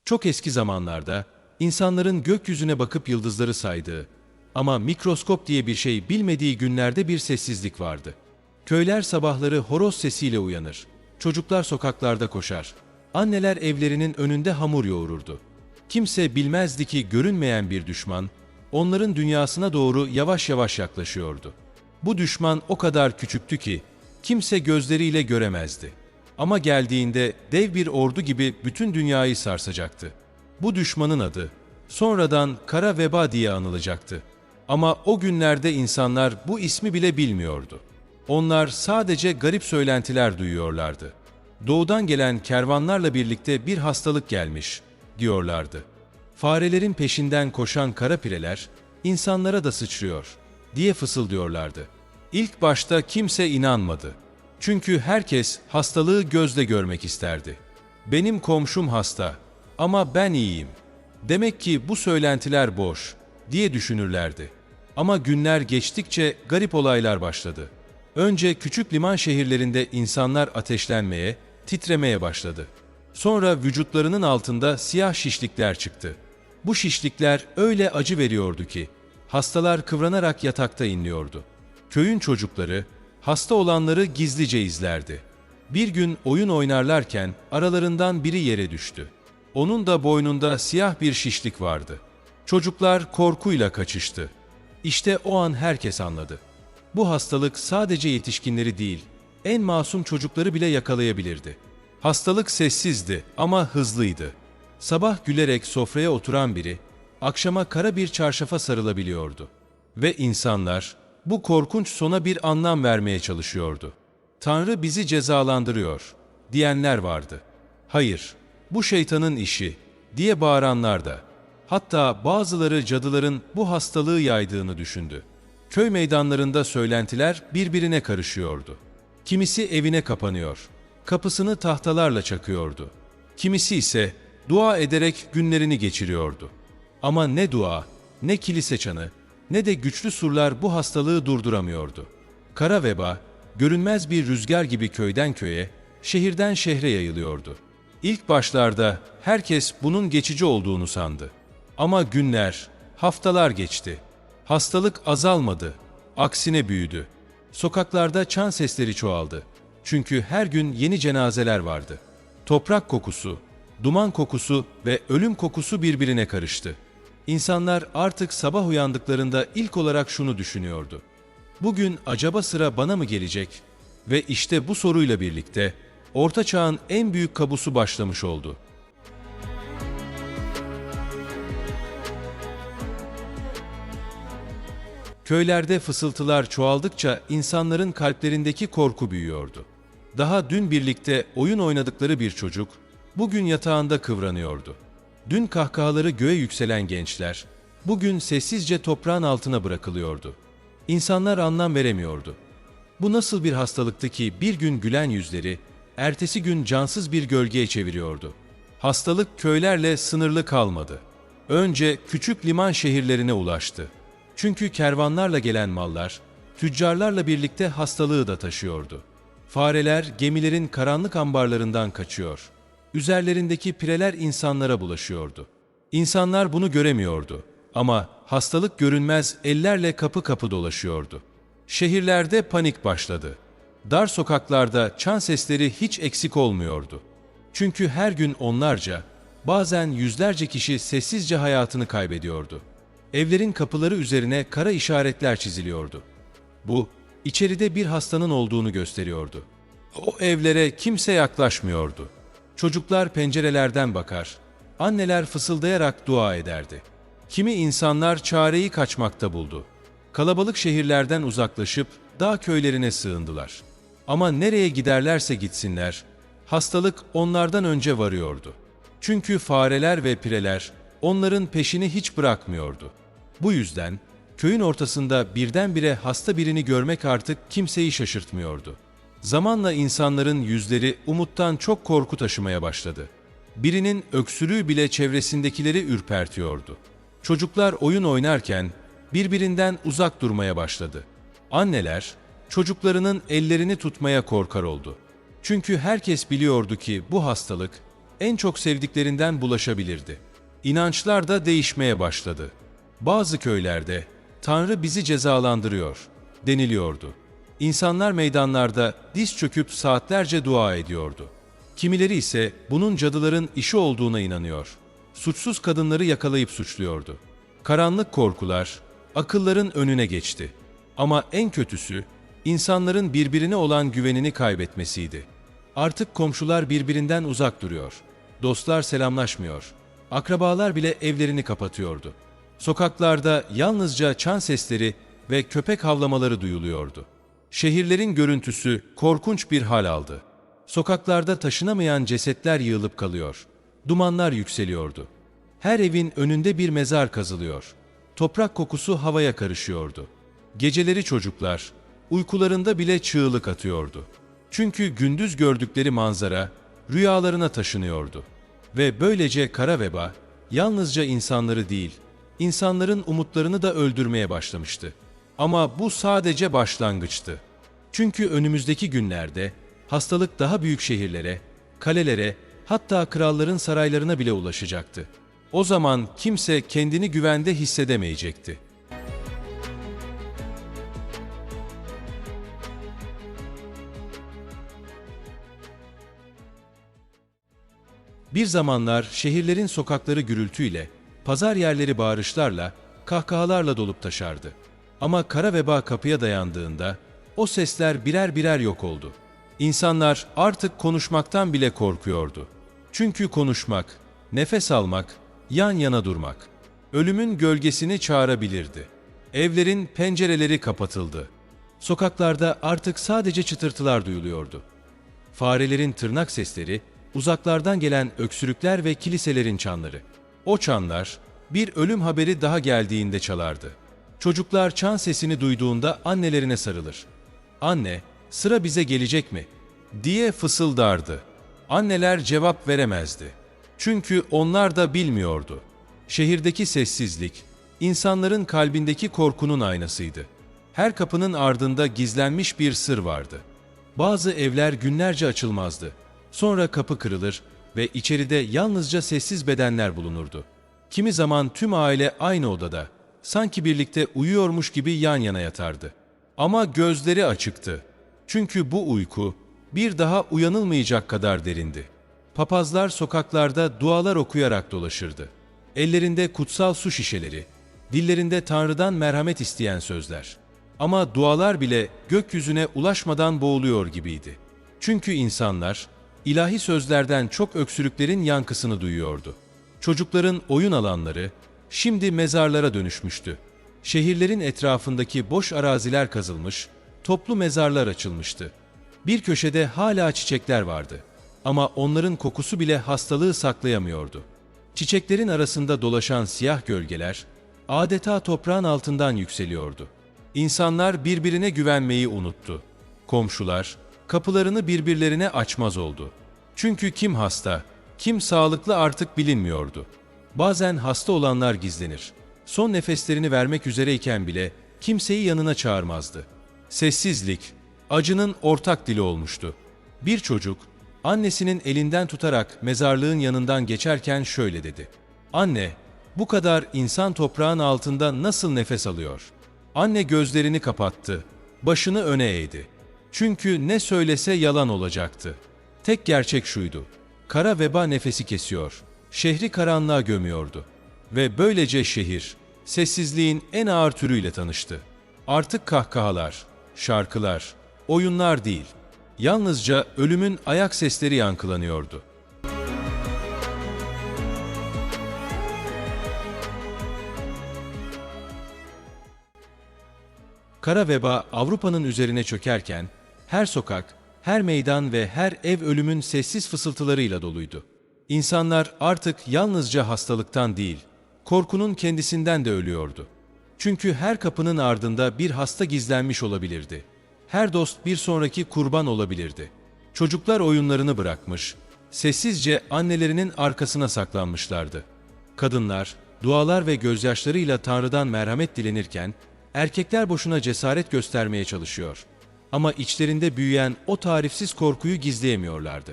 Çok eski zamanlarda insanların gökyüzüne bakıp yıldızları saydığı ama mikroskop diye bir şey bilmediği günlerde bir sessizlik vardı. Köyler sabahları horoz sesiyle uyanır, çocuklar sokaklarda koşar, anneler evlerinin önünde hamur yoğururdu. Kimse bilmezdi ki görünmeyen bir düşman, onların dünyasına doğru yavaş yavaş yaklaşıyordu. Bu düşman o kadar küçüktü ki, kimse gözleriyle göremezdi. Ama geldiğinde dev bir ordu gibi bütün dünyayı sarsacaktı. Bu düşmanın adı, sonradan Kara Veba diye anılacaktı. Ama o günlerde insanlar bu ismi bile bilmiyordu. Onlar sadece garip söylentiler duyuyorlardı. Doğudan gelen kervanlarla birlikte bir hastalık gelmiş, diyorlardı. Farelerin peşinden koşan kara pireler, insanlara da sıçrıyor, diye fısıldıyorlardı. İlk başta kimse inanmadı. Çünkü herkes hastalığı gözle görmek isterdi. Benim komşum hasta ama ben iyiyim. Demek ki bu söylentiler boş, diye düşünürlerdi. Ama günler geçtikçe garip olaylar başladı. Önce küçük liman şehirlerinde insanlar ateşlenmeye, titremeye başladı. Sonra vücutlarının altında siyah şişlikler çıktı. Bu şişlikler öyle acı veriyordu ki, hastalar kıvranarak yatakta inliyordu. Köyün çocukları, hasta olanları gizlice izlerdi. Bir gün oyun oynarlarken aralarından biri yere düştü. Onun da boynunda siyah bir şişlik vardı. Çocuklar korkuyla kaçıştı. İşte o an herkes anladı. Bu hastalık sadece yetişkinleri değil, en masum çocukları bile yakalayabilirdi. Hastalık sessizdi ama hızlıydı. Sabah gülerek sofraya oturan biri, akşama kara bir çarşafa sarılabiliyordu. Ve insanlar bu korkunç sona bir anlam vermeye çalışıyordu. Tanrı bizi cezalandırıyor, diyenler vardı. Hayır, bu şeytanın işi, diye bağıranlar da. Hatta bazıları cadıların bu hastalığı yaydığını düşündü. Köy meydanlarında söylentiler birbirine karışıyordu. Kimisi evine kapanıyor, kapısını tahtalarla çakıyordu. Kimisi ise dua ederek günlerini geçiriyordu. Ama ne dua, ne kilise çanı, ne de güçlü surlar bu hastalığı durduramıyordu. Kara veba, görünmez bir rüzgar gibi köyden köye, şehirden şehre yayılıyordu. İlk başlarda herkes bunun geçici olduğunu sandı. Ama günler, haftalar geçti. Hastalık azalmadı, aksine büyüdü. Sokaklarda çan sesleri çoğaldı. Çünkü her gün yeni cenazeler vardı. Toprak kokusu, duman kokusu ve ölüm kokusu birbirine karıştı. İnsanlar artık sabah uyandıklarında ilk olarak şunu düşünüyordu: bugün acaba sıra bana mı gelecek? Ve işte bu soruyla birlikte Orta Çağ'ın en büyük kabusu başlamış oldu. Köylerde fısıltılar çoğaldıkça insanların kalplerindeki korku büyüyordu. Daha dün birlikte oyun oynadıkları bir çocuk, bugün yatağında kıvranıyordu. Dün kahkahaları göğe yükselen gençler, bugün sessizce toprağın altına bırakılıyordu. İnsanlar anlam veremiyordu. Bu nasıl bir hastalıktı ki bir gün gülen yüzleri, ertesi gün cansız bir gölgeye çeviriyordu. Hastalık köylerle sınırlı kalmadı. Önce küçük liman şehirlerine ulaştı. Çünkü kervanlarla gelen mallar, tüccarlarla birlikte hastalığı da taşıyordu. Fareler gemilerin karanlık ambarlarından kaçıyor. Üzerlerindeki pireler insanlara bulaşıyordu. İnsanlar bunu göremiyordu ama hastalık görünmez ellerle kapı kapı dolaşıyordu. Şehirlerde panik başladı. Dar sokaklarda çan sesleri hiç eksik olmuyordu. Çünkü her gün onlarca, bazen yüzlerce kişi sessizce hayatını kaybediyordu. Evlerin kapıları üzerine kara işaretler çiziliyordu. Bu, içeride bir hastanın olduğunu gösteriyordu. O evlere kimse yaklaşmıyordu. Çocuklar pencerelerden bakar, anneler fısıldayarak dua ederdi. Kimi insanlar çareyi kaçmakta buldu. Kalabalık şehirlerden uzaklaşıp dağ köylerine sığındılar. Ama nereye giderlerse gitsinler, hastalık onlardan önce varıyordu. Çünkü fareler ve pireler onların peşini hiç bırakmıyordu. Bu yüzden köyün ortasında birdenbire hasta birini görmek artık kimseyi şaşırtmıyordu. Zamanla insanların yüzleri umuttan çok korku taşımaya başladı. Birinin öksürüğü bile çevresindekileri ürpertiyordu. Çocuklar oyun oynarken birbirinden uzak durmaya başladı. Anneler çocuklarının ellerini tutmaya korkar oldu. Çünkü herkes biliyordu ki bu hastalık en çok sevdiklerinden bulaşabilirdi. İnançlar da değişmeye başladı. Bazı köylerde "Tanrı bizi cezalandırıyor" deniliyordu. İnsanlar meydanlarda diz çöküp saatlerce dua ediyordu. Kimileri ise bunun cadıların işi olduğuna inanıyor. Suçsuz kadınları yakalayıp suçluyordu. Karanlık korkular akılların önüne geçti. Ama en kötüsü insanların birbirine olan güvenini kaybetmesiydi. Artık komşular birbirinden uzak duruyor. Dostlar selamlaşmıyor. Akrabalar bile evlerini kapatıyordu. Sokaklarda yalnızca çan sesleri ve köpek havlamaları duyuluyordu. Şehirlerin görüntüsü korkunç bir hal aldı. Sokaklarda taşınamayan cesetler yığılıp kalıyor. Dumanlar yükseliyordu. Her evin önünde bir mezar kazılıyor. Toprak kokusu havaya karışıyordu. Geceleri çocuklar uykularında bile çığlık atıyordu. Çünkü gündüz gördükleri manzara rüyalarına taşınıyordu. Ve böylece kara veba yalnızca insanları değil, insanların umutlarını da öldürmeye başlamıştı. Ama bu sadece başlangıçtı. Çünkü önümüzdeki günlerde hastalık daha büyük şehirlere, kalelere, hatta kralların saraylarına bile ulaşacaktı. O zaman kimse kendini güvende hissedemeyecekti. Bir zamanlar şehirlerin sokakları gürültüyle, pazar yerleri bağırışlarla, kahkahalarla dolup taşardı. Ama kara veba kapıya dayandığında o sesler birer birer yok oldu. İnsanlar artık konuşmaktan bile korkuyordu. Çünkü konuşmak, nefes almak, yan yana durmak, ölümün gölgesini çağırabilirdi. Evlerin pencereleri kapatıldı. Sokaklarda artık sadece çıtırtılar duyuluyordu. Farelerin tırnak sesleri, uzaklardan gelen öksürükler ve kiliselerin çanları. O çanlar bir ölüm haberi daha geldiğinde çalardı. Çocuklar çan sesini duyduğunda annelerine sarılır. "Anne, sıra bize gelecek mi?" diye fısıldardı. Anneler cevap veremezdi. Çünkü onlar da bilmiyordu. Şehirdeki sessizlik, insanların kalbindeki korkunun aynasıydı. Her kapının ardında gizlenmiş bir sır vardı. Bazı evler günlerce açılmazdı. Sonra kapı kırılır ve içeride yalnızca sessiz bedenler bulunurdu. Kimi zaman tüm aile aynı odada, sanki birlikte uyuyormuş gibi yan yana yatardı. Ama gözleri açıktı. Çünkü bu uyku bir daha uyanılmayacak kadar derindi. Papazlar sokaklarda dualar okuyarak dolaşırdı. Ellerinde kutsal su şişeleri, dillerinde Tanrı'dan merhamet isteyen sözler. Ama dualar bile gökyüzüne ulaşmadan boğuluyor gibiydi. Çünkü insanlar ilahi sözlerden çok öksürüklerin yankısını duyuyordu. Çocukların oyun alanları şimdi mezarlara dönüşmüştü. Şehirlerin etrafındaki boş araziler kazılmış, toplu mezarlar açılmıştı. Bir köşede hala çiçekler vardı. Ama onların kokusu bile hastalığı saklayamıyordu. Çiçeklerin arasında dolaşan siyah gölgeler adeta toprağın altından yükseliyordu. İnsanlar birbirine güvenmeyi unuttu. Komşular kapılarını birbirlerine açmaz oldu. Çünkü kim hasta, kim sağlıklı artık bilinmiyordu. Bazen hasta olanlar gizlenir. Son nefeslerini vermek üzereyken bile kimseyi yanına çağırmazdı. Sessizlik, acının ortak dili olmuştu. Bir çocuk, annesinin elinden tutarak mezarlığın yanından geçerken şöyle dedi: "Anne, bu kadar insan toprağın altında nasıl nefes alıyor?" Anne gözlerini kapattı, başını öne eğdi. Çünkü ne söylese yalan olacaktı. Tek gerçek şuydu: kara veba nefesi kesiyor, şehri karanlığa gömüyordu. Ve böylece şehir, sessizliğin en ağır türüyle tanıştı. Artık kahkahalar, şarkılar, oyunlar değil, yalnızca ölümün ayak sesleri yankılanıyordu. Kara veba Avrupa'nın üzerine çökerken, her sokak, her meydan ve her ev ölümün sessiz fısıltılarıyla doluydu. İnsanlar artık yalnızca hastalıktan değil, korkunun kendisinden de ölüyordu. Çünkü her kapının ardında bir hasta gizlenmiş olabilirdi. Her dost bir sonraki kurban olabilirdi. Çocuklar oyunlarını bırakmış, sessizce annelerinin arkasına saklanmışlardı. Kadınlar, dualar ve gözyaşlarıyla Tanrı'dan merhamet dilenirken, erkekler boşuna cesaret göstermeye çalışıyor. Ama içlerinde büyüyen o tarifsiz korkuyu gizleyemiyorlardı.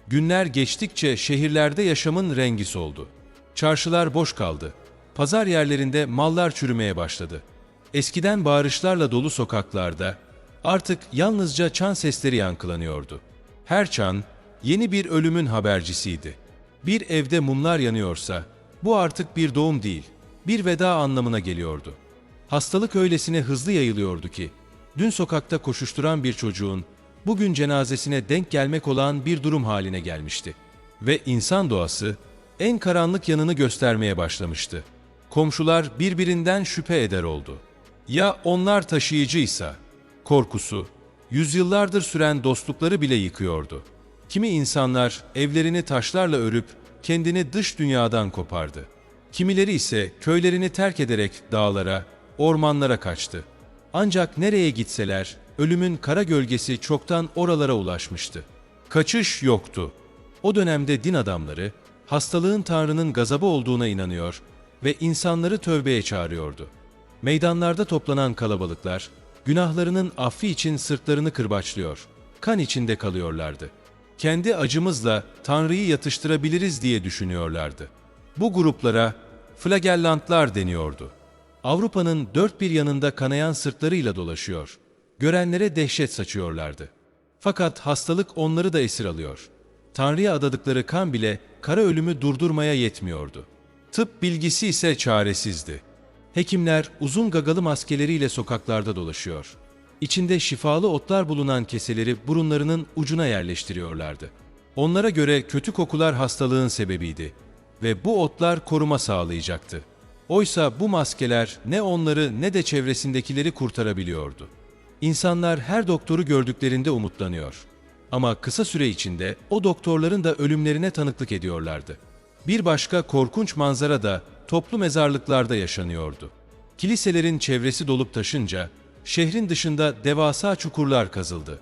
Günler geçtikçe şehirlerde yaşamın rengi soldu. Çarşılar boş kaldı. Pazar yerlerinde mallar çürümeye başladı. Eskiden bağırışlarla dolu sokaklarda artık yalnızca çan sesleri yankılanıyordu. Her çan yeni bir ölümün habercisiydi. Bir evde mumlar yanıyorsa bu artık bir doğum değil, bir veda anlamına geliyordu. Hastalık öylesine hızlı yayılıyordu ki dün sokakta koşuşturan bir çocuğun bugün cenazesine denk gelmek olan bir durum haline gelmişti. Ve insan doğası en karanlık yanını göstermeye başlamıştı. Komşular birbirinden şüphe eder oldu. Ya onlar taşıyıcıysa? Korkusu, yüzyıllardır süren dostlukları bile yıkıyordu. Kimi insanlar evlerini taşlarla örüp kendini dış dünyadan kopardı. Kimileri ise köylerini terk ederek dağlara, ormanlara kaçtı. Ancak nereye gitseler, ölümün kara gölgesi çoktan oralara ulaşmıştı. Kaçış yoktu. O dönemde din adamları, hastalığın Tanrı'nın gazabı olduğuna inanıyor ve insanları tövbeye çağırıyordu. Meydanlarda toplanan kalabalıklar, günahlarının affı için sırtlarını kırbaçlıyor, kan içinde kalıyorlardı. Kendi acımızla Tanrı'yı yatıştırabiliriz diye düşünüyorlardı. Bu gruplara flagellantlar deniyordu. Avrupa'nın dört bir yanında kanayan sırtlarıyla dolaşıyor, görenlere dehşet saçıyorlardı. Fakat hastalık onları da esir alıyor. Tanrı'ya adadıkları kan bile kara ölümü durdurmaya yetmiyordu. Tıp bilgisi ise çaresizdi. Hekimler uzun gagalı maskeleriyle sokaklarda dolaşıyor. İçinde şifalı otlar bulunan keseleri burunlarının ucuna yerleştiriyorlardı. Onlara göre kötü kokular hastalığın sebebiydi ve bu otlar koruma sağlayacaktı. Oysa bu maskeler ne onları ne de çevresindekileri kurtarabiliyordu. İnsanlar her doktoru gördüklerinde umutlanıyor. Ama kısa süre içinde o doktorların da ölümlerine tanıklık ediyorlardı. Bir başka korkunç manzara da toplu mezarlıklarda yaşanıyordu. Kiliselerin çevresi dolup taşınca şehrin dışında devasa çukurlar kazıldı.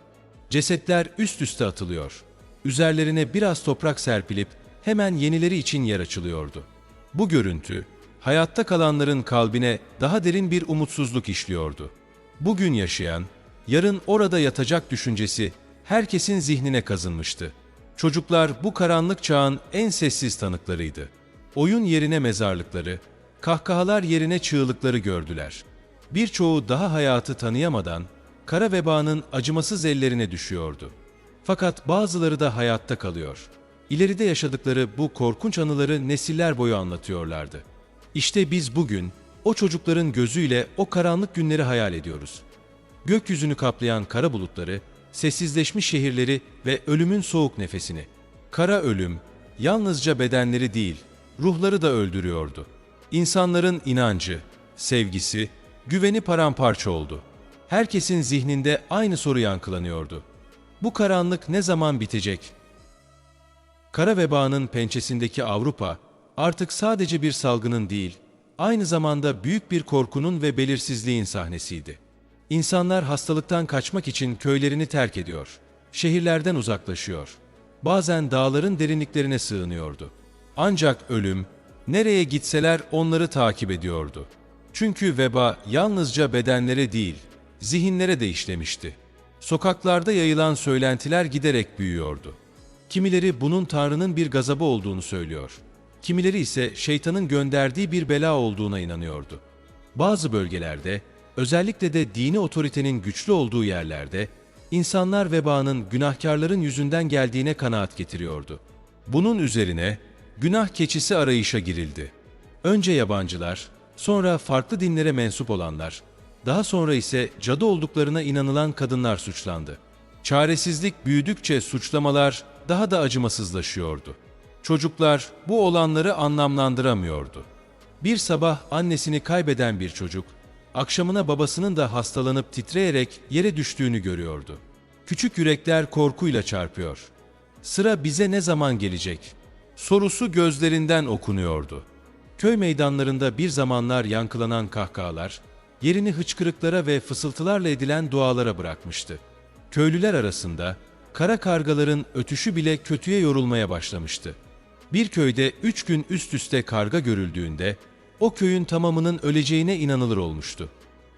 Cesetler üst üste atılıyor. Üzerlerine biraz toprak serpilip hemen yenileri için yer açılıyordu. Bu görüntü hayatta kalanların kalbine daha derin bir umutsuzluk işliyordu. Bugün yaşayan, yarın orada yatacak düşüncesi herkesin zihnine kazınmıştı. Çocuklar bu karanlık çağın en sessiz tanıklarıydı. Oyun yerine mezarlıkları, kahkahalar yerine çığlıkları gördüler. Birçoğu daha hayatı tanıyamadan kara vebanın acımasız ellerine düşüyordu. Fakat bazıları da hayatta kalıyor. İleride yaşadıkları bu korkunç anıları nesiller boyu anlatıyorlardı. İşte biz bugün o çocukların gözüyle o karanlık günleri hayal ediyoruz. Gökyüzünü kaplayan kara bulutları, sessizleşmiş şehirleri ve ölümün soğuk nefesini. Kara ölüm yalnızca bedenleri değil, ruhları da öldürüyordu. İnsanların inancı, sevgisi, güveni paramparça oldu. Herkesin zihninde aynı soru yankılanıyordu. Bu karanlık ne zaman bitecek? Kara vebanın pençesindeki Avrupa artık sadece bir salgının değil, aynı zamanda büyük bir korkunun ve belirsizliğin sahnesiydi. İnsanlar hastalıktan kaçmak için köylerini terk ediyor, şehirlerden uzaklaşıyor. Bazen dağların derinliklerine sığınıyordu. Ancak ölüm, nereye gitseler onları takip ediyordu. Çünkü veba yalnızca bedenlere değil, zihinlere de işlemişti. Sokaklarda yayılan söylentiler giderek büyüyordu. Kimileri bunun Tanrı'nın bir gazabı olduğunu söylüyor. Kimileri ise şeytanın gönderdiği bir bela olduğuna inanıyordu. Bazı bölgelerde, özellikle de dini otoritenin güçlü olduğu yerlerde, insanlar vebanın günahkarların yüzünden geldiğine kanaat getiriyordu. Bunun üzerine günah keçisi arayışa girildi. Önce yabancılar, sonra farklı dinlere mensup olanlar, daha sonra ise cadı olduklarına inanılan kadınlar suçlandı. Çaresizlik büyüdükçe suçlamalar daha da acımasızlaşıyordu. Çocuklar bu olanları anlamlandıramıyordu. Bir sabah annesini kaybeden bir çocuk, akşamına babasının da hastalanıp titreyerek yere düştüğünü görüyordu. Küçük yürekler korkuyla çarpıyor. Sıra bize ne zaman gelecek? Sorusu gözlerinden okunuyordu. Köy meydanlarında bir zamanlar yankılanan kahkahalar, yerini hıçkırıklara ve fısıltılarla edilen dualara bırakmıştı. Köylüler arasında kara kargaların ötüşü bile kötüye yorulmaya başlamıştı. Bir köyde 3 gün üst üste karga görüldüğünde, o köyün tamamının öleceğine inanılır olmuştu.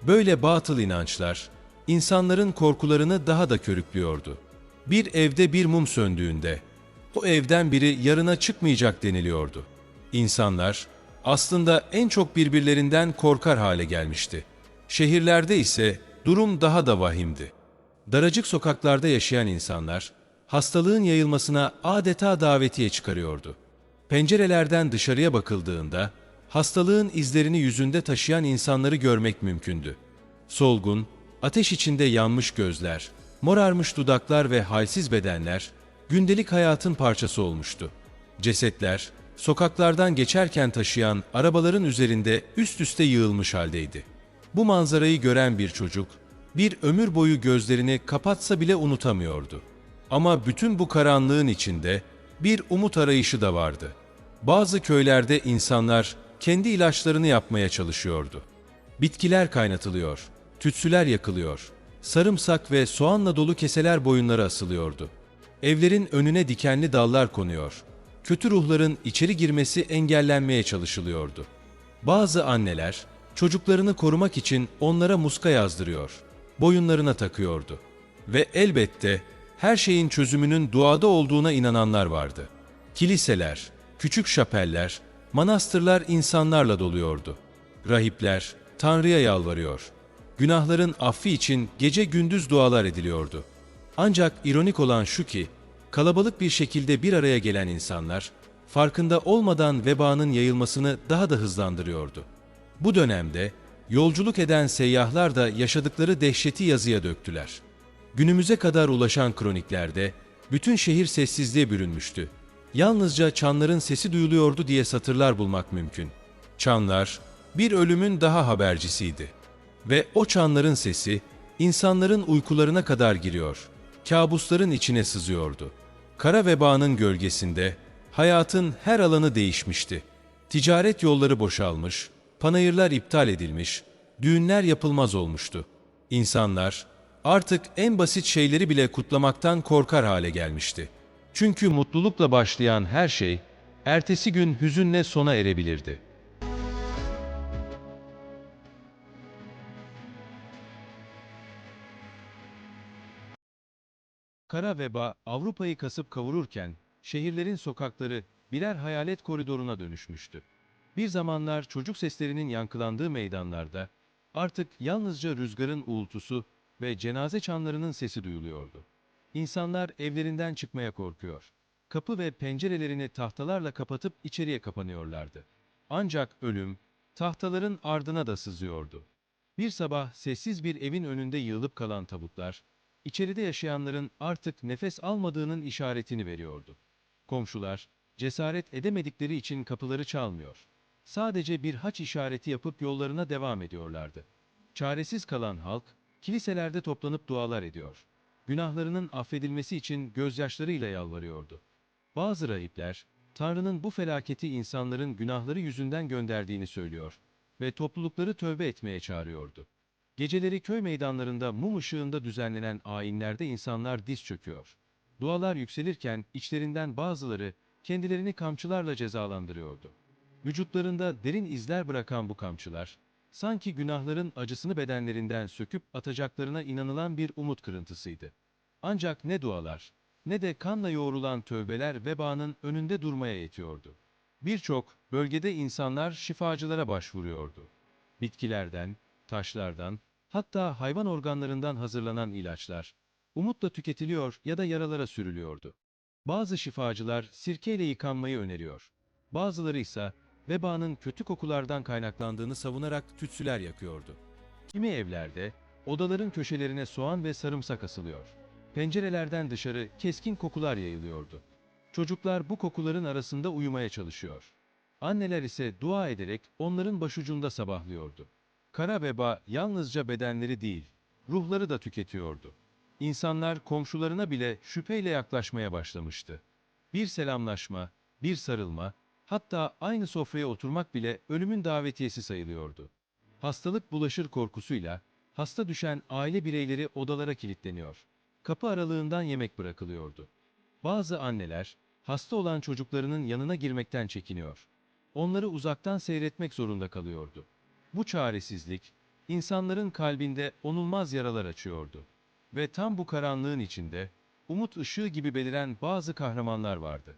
Böyle batıl inançlar, insanların korkularını daha da körüklüyordu. Bir evde bir mum söndüğünde, O evden biri yarına çıkmayacak deniliyordu. İnsanlar aslında en çok birbirlerinden korkar hale gelmişti. Şehirlerde ise durum daha da vahimdi. Daracık sokaklarda yaşayan insanlar hastalığın yayılmasına adeta davetiye çıkarıyordu. Pencerelerden dışarıya bakıldığında hastalığın izlerini yüzünde taşıyan insanları görmek mümkündü. Solgun, ateş içinde yanmış gözler, morarmış dudaklar ve halsiz bedenler gündelik hayatın parçası olmuştu. Cesetler, sokaklardan geçerken taşıyan arabaların üzerinde üst üste yığılmış haldeydi. Bu manzarayı gören bir çocuk, bir ömür boyu gözlerini kapatsa bile unutamıyordu. Ama bütün bu karanlığın içinde bir umut arayışı da vardı. Bazı köylerde insanlar kendi ilaçlarını yapmaya çalışıyordu. Bitkiler kaynatılıyor, tütsüler yakılıyor, sarımsak ve soğanla dolu keseler boyunlara asılıyordu. Evlerin önüne dikenli dallar konuyor, kötü ruhların içeri girmesi engellenmeye çalışılıyordu. Bazı anneler, çocuklarını korumak için onlara muska yazdırıyor, boyunlarına takıyordu. Ve elbette her şeyin çözümünün duada olduğuna inananlar vardı. Kiliseler, küçük şapeller, manastırlar insanlarla doluyordu. Rahipler Tanrı'ya yalvarıyor. Günahların affı için gece gündüz dualar ediliyordu. Ancak ironik olan şu ki, kalabalık bir şekilde bir araya gelen insanlar, farkında olmadan vebanın yayılmasını daha da hızlandırıyordu. Bu dönemde yolculuk eden seyyahlar da yaşadıkları dehşeti yazıya döktüler. Günümüze kadar ulaşan kroniklerde bütün şehir sessizliğe bürünmüştü. Yalnızca çanların sesi duyuluyordu diye satırlar bulmak mümkün. Çanlar bir ölümün daha habercisiydi. Ve o çanların sesi insanların uykularına kadar giriyor, kabusların içine sızıyordu. Kara vebanın gölgesinde hayatın her alanı değişmişti. Ticaret yolları boşalmış, panayırlar iptal edilmiş, düğünler yapılmaz olmuştu. İnsanlar artık en basit şeyleri bile kutlamaktan korkar hale gelmişti. Çünkü mutlulukla başlayan her şey, ertesi gün hüzünle sona erebilirdi. Kara veba Avrupa'yı kasıp kavururken, şehirlerin sokakları birer hayalet koridoruna dönüşmüştü. Bir zamanlar çocuk seslerinin yankılandığı meydanlarda, artık yalnızca rüzgarın uğultusu ve cenaze çanlarının sesi duyuluyordu. İnsanlar evlerinden çıkmaya korkuyor. Kapı ve pencerelerini tahtalarla kapatıp içeriye kapanıyorlardı. Ancak ölüm, tahtaların ardına da sızıyordu. Bir sabah sessiz bir evin önünde yığılıp kalan tabutlar, İçeride yaşayanların artık nefes almadığının işaretini veriyordu. Komşular, cesaret edemedikleri için kapıları çalmıyor. Sadece bir haç işareti yapıp yollarına devam ediyorlardı. Çaresiz kalan halk, kiliselerde toplanıp dualar ediyor. Günahlarının affedilmesi için gözyaşlarıyla yalvarıyordu. Bazı rahipler, Tanrı'nın bu felaketi insanların günahları yüzünden gönderdiğini söylüyor ve toplulukları tövbe etmeye çağırıyordu. Geceleri köy meydanlarında mum ışığında düzenlenen ayinlerde insanlar diz çöküyor. Dualar yükselirken içlerinden bazıları kendilerini kamçılarla cezalandırıyordu. Vücutlarında derin izler bırakan bu kamçılar, sanki günahların acısını bedenlerinden söküp atacaklarına inanılan bir umut kırıntısıydı. Ancak ne dualar, ne de kanla yoğrulan tövbeler vebanın önünde durmaya yetiyordu. Birçok bölgede insanlar şifacılara başvuruyordu. Bitkilerden, taşlardan, hatta hayvan organlarından hazırlanan ilaçlar, umutla tüketiliyor ya da yaralara sürülüyordu. Bazı şifacılar sirkeyle yıkanmayı öneriyor. Bazıları ise vebanın kötü kokulardan kaynaklandığını savunarak tütsüler yakıyordu. Kimi evlerde odaların köşelerine soğan ve sarımsak asılıyor. Pencerelerden dışarı keskin kokular yayılıyordu. Çocuklar bu kokuların arasında uyumaya çalışıyor. Anneler ise dua ederek onların başucunda sabahlıyordu. Kara veba yalnızca bedenleri değil, ruhları da tüketiyordu. İnsanlar komşularına bile şüpheyle yaklaşmaya başlamıştı. Bir selamlaşma, bir sarılma, hatta aynı sofraya oturmak bile ölümün davetiyesi sayılıyordu. Hastalık bulaşır korkusuyla, hasta düşen aile bireyleri odalara kilitleniyor. Kapı aralığından yemek bırakılıyordu. Bazı anneler, hasta olan çocuklarının yanına girmekten çekiniyor. Onları uzaktan seyretmek zorunda kalıyordu. Bu çaresizlik, insanların kalbinde onulmaz yaralar açıyordu. Ve tam bu karanlığın içinde, umut ışığı gibi beliren bazı kahramanlar vardı.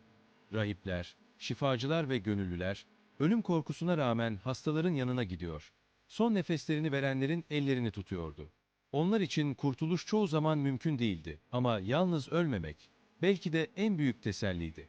Rahipler, şifacılar ve gönüllüler, ölüm korkusuna rağmen hastaların yanına gidiyor. Son nefeslerini verenlerin ellerini tutuyordu. Onlar için kurtuluş çoğu zaman mümkün değildi ama yalnız ölmemek belki de en büyük teselliydi.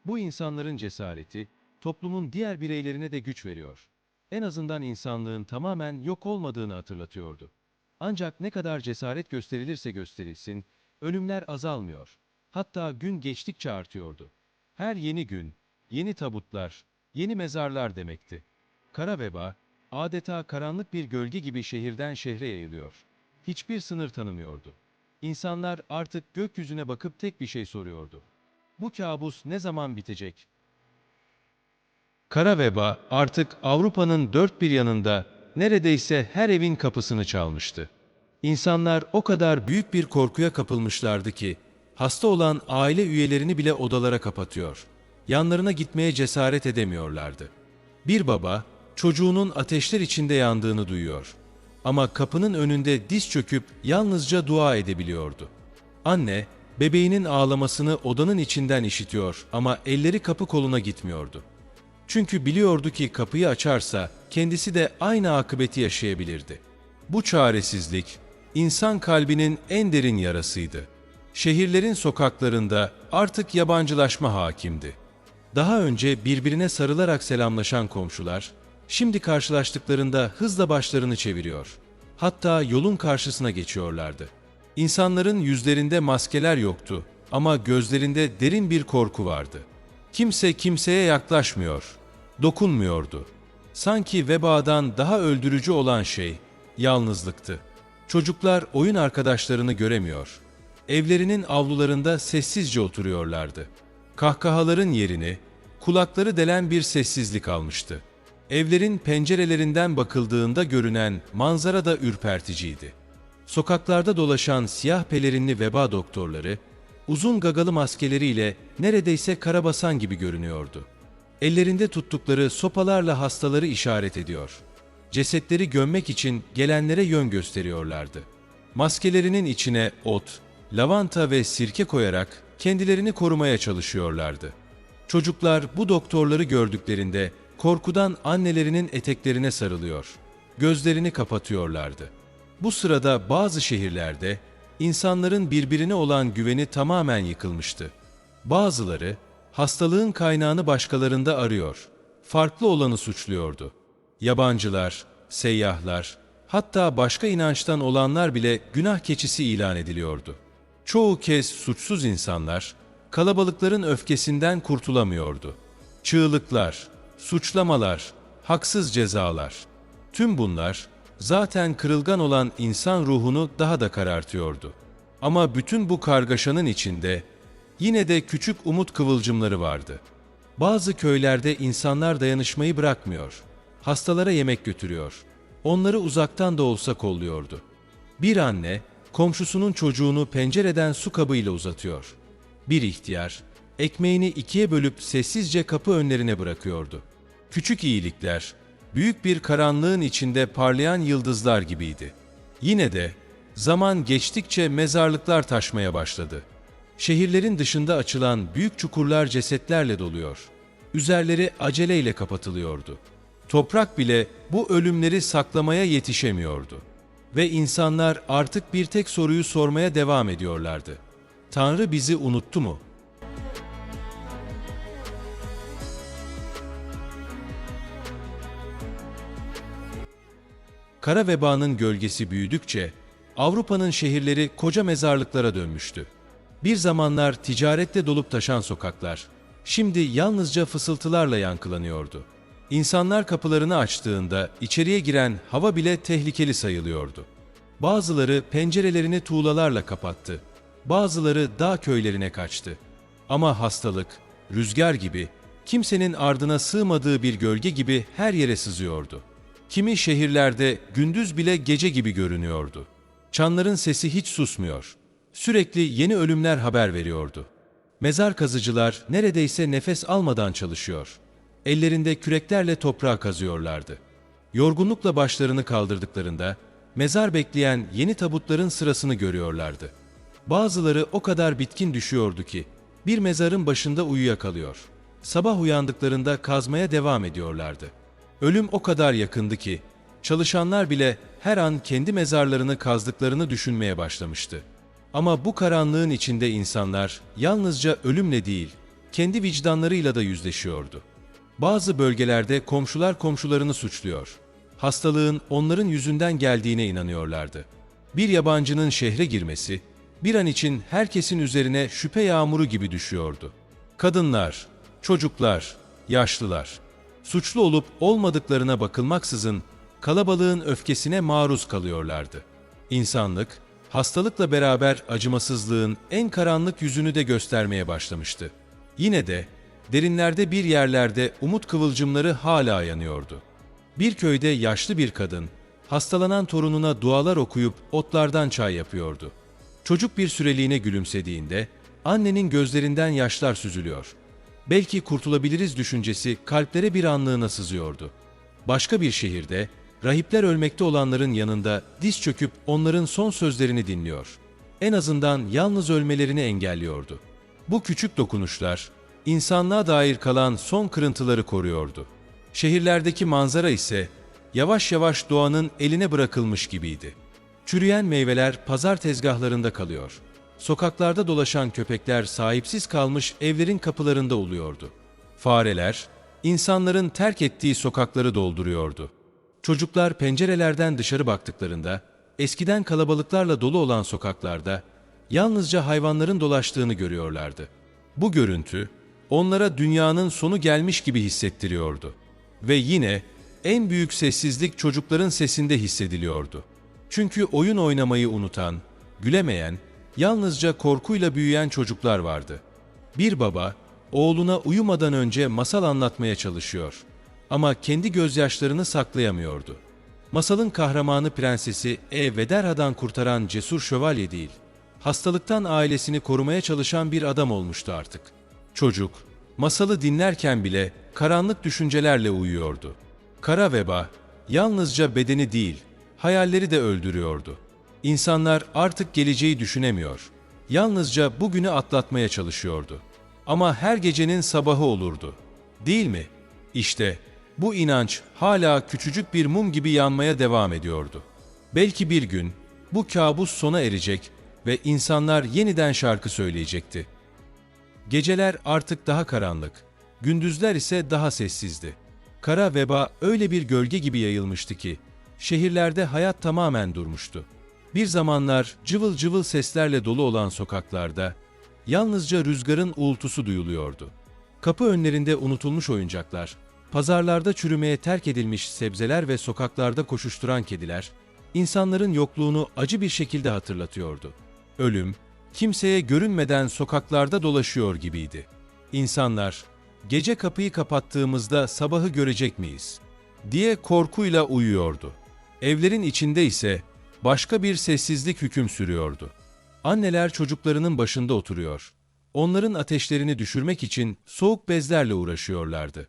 Bu insanların cesareti, toplumun diğer bireylerine de güç veriyor. En azından insanlığın tamamen yok olmadığını hatırlatıyordu. Ancak ne kadar cesaret gösterilirse gösterilsin, ölümler azalmıyor. Hatta gün geçtikçe artıyordu. Her yeni gün, yeni tabutlar, yeni mezarlar demekti. Kara veba, adeta karanlık bir gölge gibi şehirden şehre yayılıyor. Hiçbir sınır tanımıyordu. İnsanlar artık gökyüzüne bakıp tek bir şey soruyordu. Bu kabus ne zaman bitecek? Kara veba artık Avrupa'nın dört bir yanında neredeyse her evin kapısını çalmıştı. İnsanlar o kadar büyük bir korkuya kapılmışlardı ki hasta olan aile üyelerini bile odalara kapatıyor. Yanlarına gitmeye cesaret edemiyorlardı. Bir baba çocuğunun ateşler içinde yandığını duyuyor. Ama kapının önünde diz çöküp yalnızca dua edebiliyordu. Anne bebeğinin ağlamasını odanın içinden işitiyor ama elleri kapı koluna gitmiyordu. Çünkü biliyordu ki kapıyı açarsa kendisi de aynı akıbeti yaşayabilirdi. Bu çaresizlik, insan kalbinin en derin yarasıydı. Şehirlerin sokaklarında artık yabancılaşma hakimdi. Daha önce birbirine sarılarak selamlaşan komşular, şimdi karşılaştıklarında hızla başlarını çeviriyor. Hatta yolun karşısına geçiyorlardı. İnsanların yüzlerinde maskeler yoktu ama gözlerinde derin bir korku vardı. Kimse kimseye yaklaşmıyor, dokunmuyordu. Sanki vebadan daha öldürücü olan şey yalnızlıktı. Çocuklar oyun arkadaşlarını göremiyor. Evlerinin avlularında sessizce oturuyorlardı. Kahkahaların yerini kulakları delen bir sessizlik almıştı. Evlerin pencerelerinden bakıldığında görünen manzara da ürperticiydi. Sokaklarda dolaşan siyah pelerinli veba doktorları, uzun gagalı maskeleriyle neredeyse karabasan gibi görünüyordu. Ellerinde tuttukları sopalarla hastaları işaret ediyor. Cesetleri gömmek için gelenlere yön gösteriyorlardı. Maskelerinin içine ot, lavanta ve sirke koyarak kendilerini korumaya çalışıyorlardı. Çocuklar bu doktorları gördüklerinde korkudan annelerinin eteklerine sarılıyor, gözlerini kapatıyorlardı. Bu sırada bazı şehirlerde insanların birbirine olan güveni tamamen yıkılmıştı. Bazıları hastalığın kaynağını başkalarında arıyor, farklı olanı suçluyordu. Yabancılar, seyyahlar, hatta başka inançtan olanlar bile günah keçisi ilan ediliyordu. Çoğu kez suçsuz insanlar, kalabalıkların öfkesinden kurtulamıyordu. Çığlıklar, suçlamalar, haksız cezalar. Tüm bunlar, zaten kırılgan olan insan ruhunu daha da karartıyordu. Ama bütün bu kargaşanın içinde, yine de küçük umut kıvılcımları vardı. Bazı köylerde insanlar dayanışmayı bırakmıyor. Hastalara yemek götürüyor. Onları uzaktan da olsa kolluyordu. Bir anne, komşusunun çocuğunu pencereden su kabıyla uzatıyor. Bir ihtiyar, ekmeğini ikiye bölüp sessizce kapı önlerine bırakıyordu. Küçük iyilikler, büyük bir karanlığın içinde parlayan yıldızlar gibiydi. Yine de, zaman geçtikçe mezarlıklar taşmaya başladı. Şehirlerin dışında açılan büyük çukurlar cesetlerle doluyor. Üzerleri aceleyle kapatılıyordu. Toprak bile bu ölümleri saklamaya yetişemiyordu. Ve insanlar artık bir tek soruyu sormaya devam ediyorlardı. Tanrı bizi unuttu mu? Kara vebanın gölgesi büyüdükçe Avrupa'nın şehirleri koca mezarlıklara dönmüştü. Bir zamanlar ticaretle dolup taşan sokaklar, şimdi yalnızca fısıltılarla yankılanıyordu. İnsanlar kapılarını açtığında içeriye giren hava bile tehlikeli sayılıyordu. Bazıları pencerelerini tuğlalarla kapattı, bazıları dağ köylerine kaçtı. Ama hastalık, rüzgar gibi, kimsenin ardına sığmadığı bir gölge gibi her yere sızıyordu. Kimi şehirlerde gündüz bile gece gibi görünüyordu. Çanların sesi hiç susmuyor. Sürekli yeni ölümler haber veriyordu. Mezar kazıcılar neredeyse nefes almadan çalışıyor. Ellerinde küreklerle toprağı kazıyorlardı. Yorgunlukla başlarını kaldırdıklarında mezar bekleyen yeni tabutların sırasını görüyorlardı. Bazıları o kadar bitkin düşüyordu ki bir mezarın başında uyuyakalıyor. Sabah uyandıklarında kazmaya devam ediyorlardı. Ölüm o kadar yakındı ki çalışanlar bile her an kendi mezarlarını kazdıklarını düşünmeye başlamıştı. Ama bu karanlığın içinde insanlar yalnızca ölümle değil, kendi vicdanlarıyla da yüzleşiyordu. Bazı bölgelerde komşular komşularını suçluyor. Hastalığın onların yüzünden geldiğine inanıyorlardı. Bir yabancının şehre girmesi, bir an için herkesin üzerine şüphe yağmuru gibi düşüyordu. Kadınlar, çocuklar, yaşlılar, suçlu olup olmadıklarına bakılmaksızın kalabalığın öfkesine maruz kalıyorlardı. İnsanlık, hastalıkla beraber acımasızlığın en karanlık yüzünü de göstermeye başlamıştı. Yine de derinlerde bir yerlerde umut kıvılcımları hala yanıyordu. Bir köyde yaşlı bir kadın, hastalanan torununa dualar okuyup otlardan çay yapıyordu. Çocuk bir süreliğine gülümsediğinde annenin gözlerinden yaşlar süzülüyor. Belki kurtulabiliriz düşüncesi kalplere bir anlığına sızıyordu. Başka bir şehirde rahipler ölmekte olanların yanında diz çöküp onların son sözlerini dinliyor. En azından yalnız ölmelerini engelliyordu. Bu küçük dokunuşlar insanlığa dair kalan son kırıntıları koruyordu. Şehirlerdeki manzara ise yavaş yavaş doğanın eline bırakılmış gibiydi. Çürüyen meyveler pazar tezgahlarında kalıyor. Sokaklarda dolaşan köpekler sahipsiz kalmış evlerin kapılarında uluyordu. Fareler, insanların terk ettiği sokakları dolduruyordu. Çocuklar pencerelerden dışarı baktıklarında, eskiden kalabalıklarla dolu olan sokaklarda yalnızca hayvanların dolaştığını görüyorlardı. Bu görüntü, onlara dünyanın sonu gelmiş gibi hissettiriyordu. Ve yine en büyük sessizlik çocukların sesinde hissediliyordu. Çünkü oyun oynamayı unutan, gülemeyen, yalnızca korkuyla büyüyen çocuklar vardı. Bir baba, oğluna uyumadan önce masal anlatmaya çalışıyor. Ama kendi gözyaşlarını saklayamıyordu. Masalın kahramanı prensesi Vederha'dan kurtaran cesur şövalye değil, hastalıktan ailesini korumaya çalışan bir adam olmuştu artık. Çocuk, masalı dinlerken bile karanlık düşüncelerle uyuyordu. Kara veba, yalnızca bedeni değil, hayalleri de öldürüyordu. İnsanlar artık geleceği düşünemiyor, yalnızca bugünü atlatmaya çalışıyordu. Ama her gecenin sabahı olurdu, değil mi? İşte bu inanç hala küçücük bir mum gibi yanmaya devam ediyordu. Belki bir gün bu kabus sona erecek ve insanlar yeniden şarkı söyleyecekti. Geceler artık daha karanlık, gündüzler ise daha sessizdi. Kara veba öyle bir gölge gibi yayılmıştı ki, şehirlerde hayat tamamen durmuştu. Bir zamanlar cıvıl cıvıl seslerle dolu olan sokaklarda, yalnızca rüzgarın uğultusu duyuluyordu. Kapı önlerinde unutulmuş oyuncaklar, pazarlarda çürümeye terk edilmiş sebzeler ve sokaklarda koşuşturan kediler, insanların yokluğunu acı bir şekilde hatırlatıyordu. Ölüm, kimseye görünmeden sokaklarda dolaşıyor gibiydi. İnsanlar, gece kapıyı kapattığımızda sabahı görecek miyiz diye korkuyla uyuyordu. Evlerin içinde ise başka bir sessizlik hüküm sürüyordu. Anneler çocuklarının başında oturuyor. Onların ateşlerini düşürmek için soğuk bezlerle uğraşıyorlardı.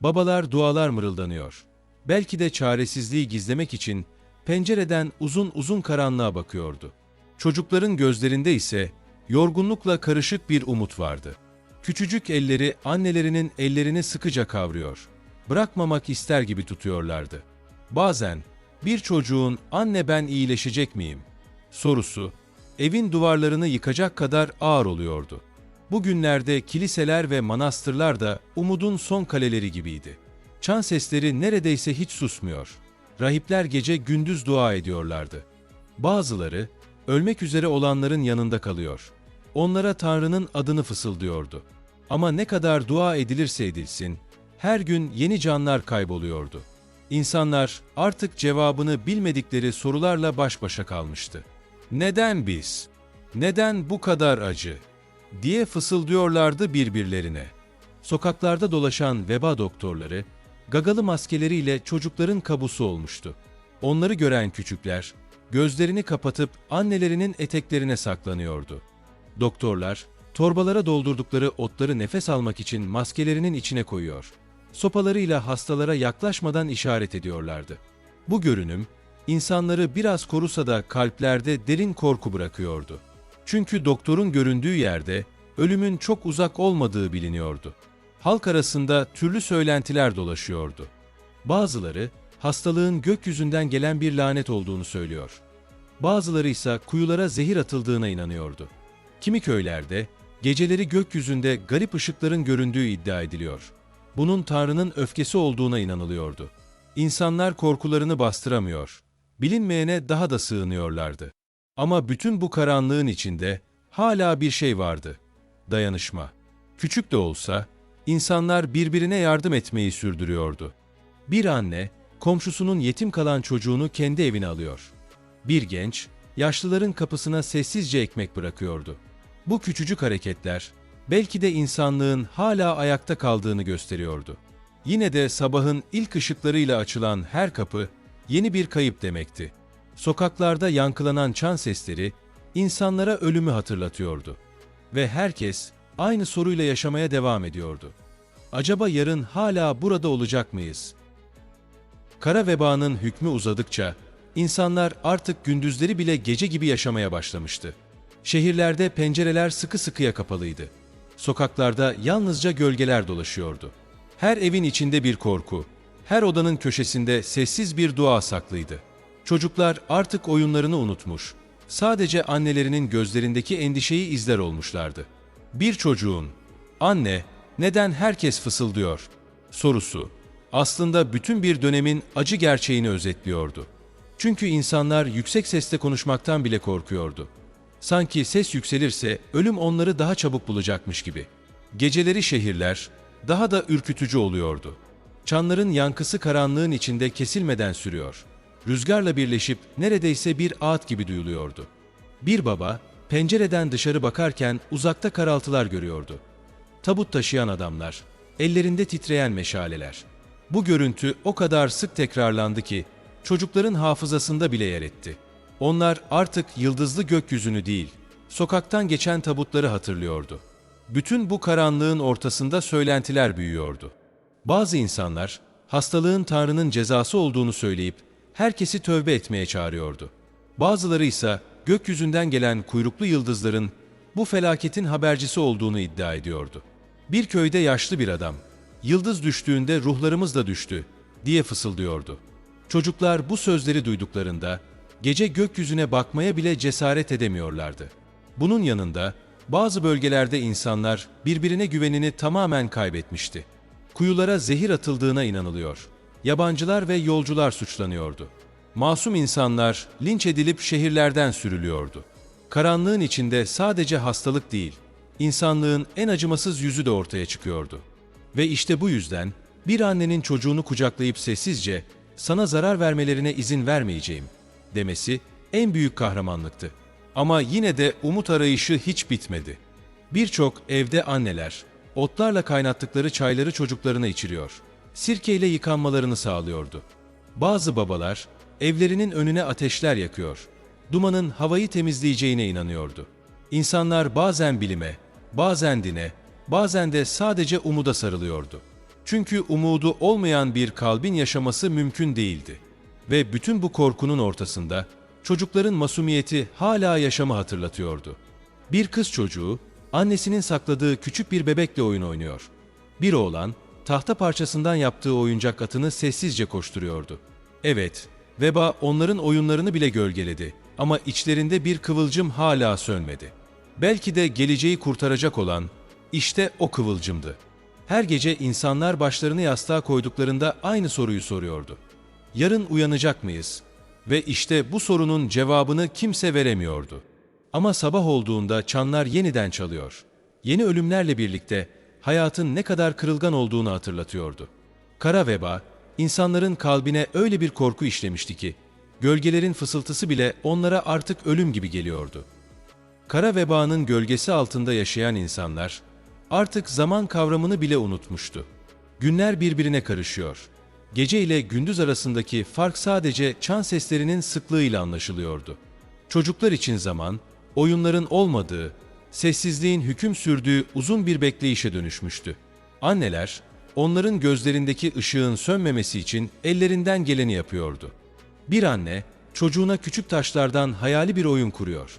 Babalar dualar mırıldanıyor. Belki de çaresizliği gizlemek için pencereden uzun uzun karanlığa bakıyordu. Çocukların gözlerinde ise yorgunlukla karışık bir umut vardı. Küçücük elleri annelerinin ellerini sıkıca kavruyor. Bırakmamak ister gibi tutuyorlardı. Bazen bir çocuğun "Anne, ben iyileşecek miyim?" sorusu evin duvarlarını yıkacak kadar ağır oluyordu. Bugünlerde kiliseler ve manastırlar da umudun son kaleleri gibiydi. Çan sesleri neredeyse hiç susmuyor. Rahipler gece gündüz dua ediyorlardı. Bazıları ölmek üzere olanların yanında kalıyor. Onlara Tanrı'nın adını fısıldıyordu. Ama ne kadar dua edilirse edilsin, her gün yeni canlar kayboluyordu. İnsanlar artık cevabını bilmedikleri sorularla baş başa kalmıştı. Neden biz? Neden bu kadar acı? Diye fısıldıyorlardı birbirlerine. Sokaklarda dolaşan veba doktorları, gagalı maskeleriyle çocukların kabusu olmuştu. Onları gören küçükler, gözlerini kapatıp annelerinin eteklerine saklanıyordu. Doktorlar, torbalara doldurdukları otları nefes almak için maskelerinin içine koyuyor. Sopalarıyla hastalara yaklaşmadan işaret ediyorlardı. Bu görünüm, insanları biraz korusa da kalplerde derin korku bırakıyordu. Çünkü doktorun göründüğü yerde ölümün çok uzak olmadığı biliniyordu. Halk arasında türlü söylentiler dolaşıyordu. Bazıları hastalığın gökyüzünden gelen bir lanet olduğunu söylüyor. Bazıları ise kuyulara zehir atıldığına inanıyordu. Kimi köylerde geceleri gökyüzünde garip ışıkların göründüğü iddia ediliyor. Bunun Tanrı'nın öfkesi olduğuna inanılıyordu. İnsanlar korkularını bastıramıyor, bilinmeyene daha da sığınıyorlardı. Ama bütün bu karanlığın içinde hala bir şey vardı: dayanışma. Küçük de olsa insanlar birbirine yardım etmeyi sürdürüyordu. Bir anne komşusunun yetim kalan çocuğunu kendi evine alıyor. Bir genç yaşlıların kapısına sessizce ekmek bırakıyordu. Bu küçücük hareketler belki de insanlığın hala ayakta kaldığını gösteriyordu. Yine de sabahın ilk ışıklarıyla açılan her kapı yeni bir kayıp demekti. Sokaklarda yankılanan çan sesleri insanlara ölümü hatırlatıyordu. Ve herkes aynı soruyla yaşamaya devam ediyordu: acaba yarın hala burada olacak mıyız? Kara vebanın hükmü uzadıkça insanlar artık gündüzleri bile gece gibi yaşamaya başlamıştı. Şehirlerde pencereler sıkı sıkıya kapalıydı. Sokaklarda yalnızca gölgeler dolaşıyordu. Her evin içinde bir korku, her odanın köşesinde sessiz bir dua saklıydı. Çocuklar artık oyunlarını unutmuş, sadece annelerinin gözlerindeki endişeyi izler olmuşlardı. Bir çocuğun, "Anne, neden herkes fısıldıyor?" sorusu, aslında bütün bir dönemin acı gerçeğini özetliyordu. Çünkü insanlar yüksek sesle konuşmaktan bile korkuyordu. Sanki ses yükselirse ölüm onları daha çabuk bulacakmış gibi. Geceleri şehirler daha da ürkütücü oluyordu. Çanların yankısı karanlığın içinde kesilmeden sürüyor. Rüzgarla birleşip neredeyse bir ağıt gibi duyuluyordu. Bir baba pencereden dışarı bakarken uzakta karaltılar görüyordu. Tabut taşıyan adamlar, ellerinde titreyen meşaleler. Bu görüntü o kadar sık tekrarlandı ki çocukların hafızasında bile yer etti. Onlar artık yıldızlı gökyüzünü değil, sokaktan geçen tabutları hatırlıyordu. Bütün bu karanlığın ortasında söylentiler büyüyordu. Bazı insanlar hastalığın Tanrı'nın cezası olduğunu söyleyip herkesi tövbe etmeye çağırıyordu. Bazıları ise gökyüzünden gelen kuyruklu yıldızların bu felaketin habercisi olduğunu iddia ediyordu. Bir köyde yaşlı bir adam, "Yıldız düştüğünde ruhlarımız da düştü," diye fısıldıyordu. Çocuklar bu sözleri duyduklarında gece gökyüzüne bakmaya bile cesaret edemiyorlardı. Bunun yanında bazı bölgelerde insanlar birbirine güvenini tamamen kaybetmişti. Kuyulara zehir atıldığına inanılıyor. Yabancılar ve yolcular suçlanıyordu. Masum insanlar linç edilip şehirlerden sürülüyordu. Karanlığın içinde sadece hastalık değil, insanlığın en acımasız yüzü de ortaya çıkıyordu. Ve işte bu yüzden bir annenin çocuğunu kucaklayıp sessizce "sana zarar vermelerine izin vermeyeceğim" demesi en büyük kahramanlıktı. Ama yine de umut arayışı hiç bitmedi. Birçok evde anneler otlarla kaynattıkları çayları çocuklarına içiriyor, sirkeyle yıkanmalarını sağlıyordu. Bazı babalar evlerinin önüne ateşler yakıyor, dumanın havayı temizleyeceğine inanıyordu. İnsanlar bazen bilime, bazen dine, bazen de sadece umuda sarılıyordu. Çünkü umudu olmayan bir kalbin yaşaması mümkün değildi. Ve bütün bu korkunun ortasında çocukların masumiyeti hala yaşamı hatırlatıyordu. Bir kız çocuğu annesinin sakladığı küçük bir bebekle oyun oynuyor. Bir oğlan tahta parçasından yaptığı oyuncak atını sessizce koşturuyordu. Evet, veba onların oyunlarını bile gölgeledi ama içlerinde bir kıvılcım hala sönmedi. Belki de geleceği kurtaracak olan işte o kıvılcımdı. Her gece insanlar başlarını yastığa koyduklarında aynı soruyu soruyordu: yarın uyanacak mıyız? Ve işte bu sorunun cevabını kimse veremiyordu. Ama sabah olduğunda çanlar yeniden çalıyor. Yeni ölümlerle birlikte hayatın ne kadar kırılgan olduğunu hatırlatıyordu. Kara veba, insanların kalbine öyle bir korku işlemişti ki, gölgelerin fısıltısı bile onlara artık ölüm gibi geliyordu. Kara vebanın gölgesi altında yaşayan insanlar, artık zaman kavramını bile unutmuştu. Günler birbirine karışıyor. Gece ile gündüz arasındaki fark sadece çan seslerinin sıklığıyla anlaşılıyordu. Çocuklar için zaman, oyunların olmadığı, sessizliğin hüküm sürdüğü uzun bir bekleyişe dönüşmüştü. Anneler, onların gözlerindeki ışığın sönmemesi için ellerinden geleni yapıyordu. Bir anne, çocuğuna küçük taşlardan hayali bir oyun kuruyor.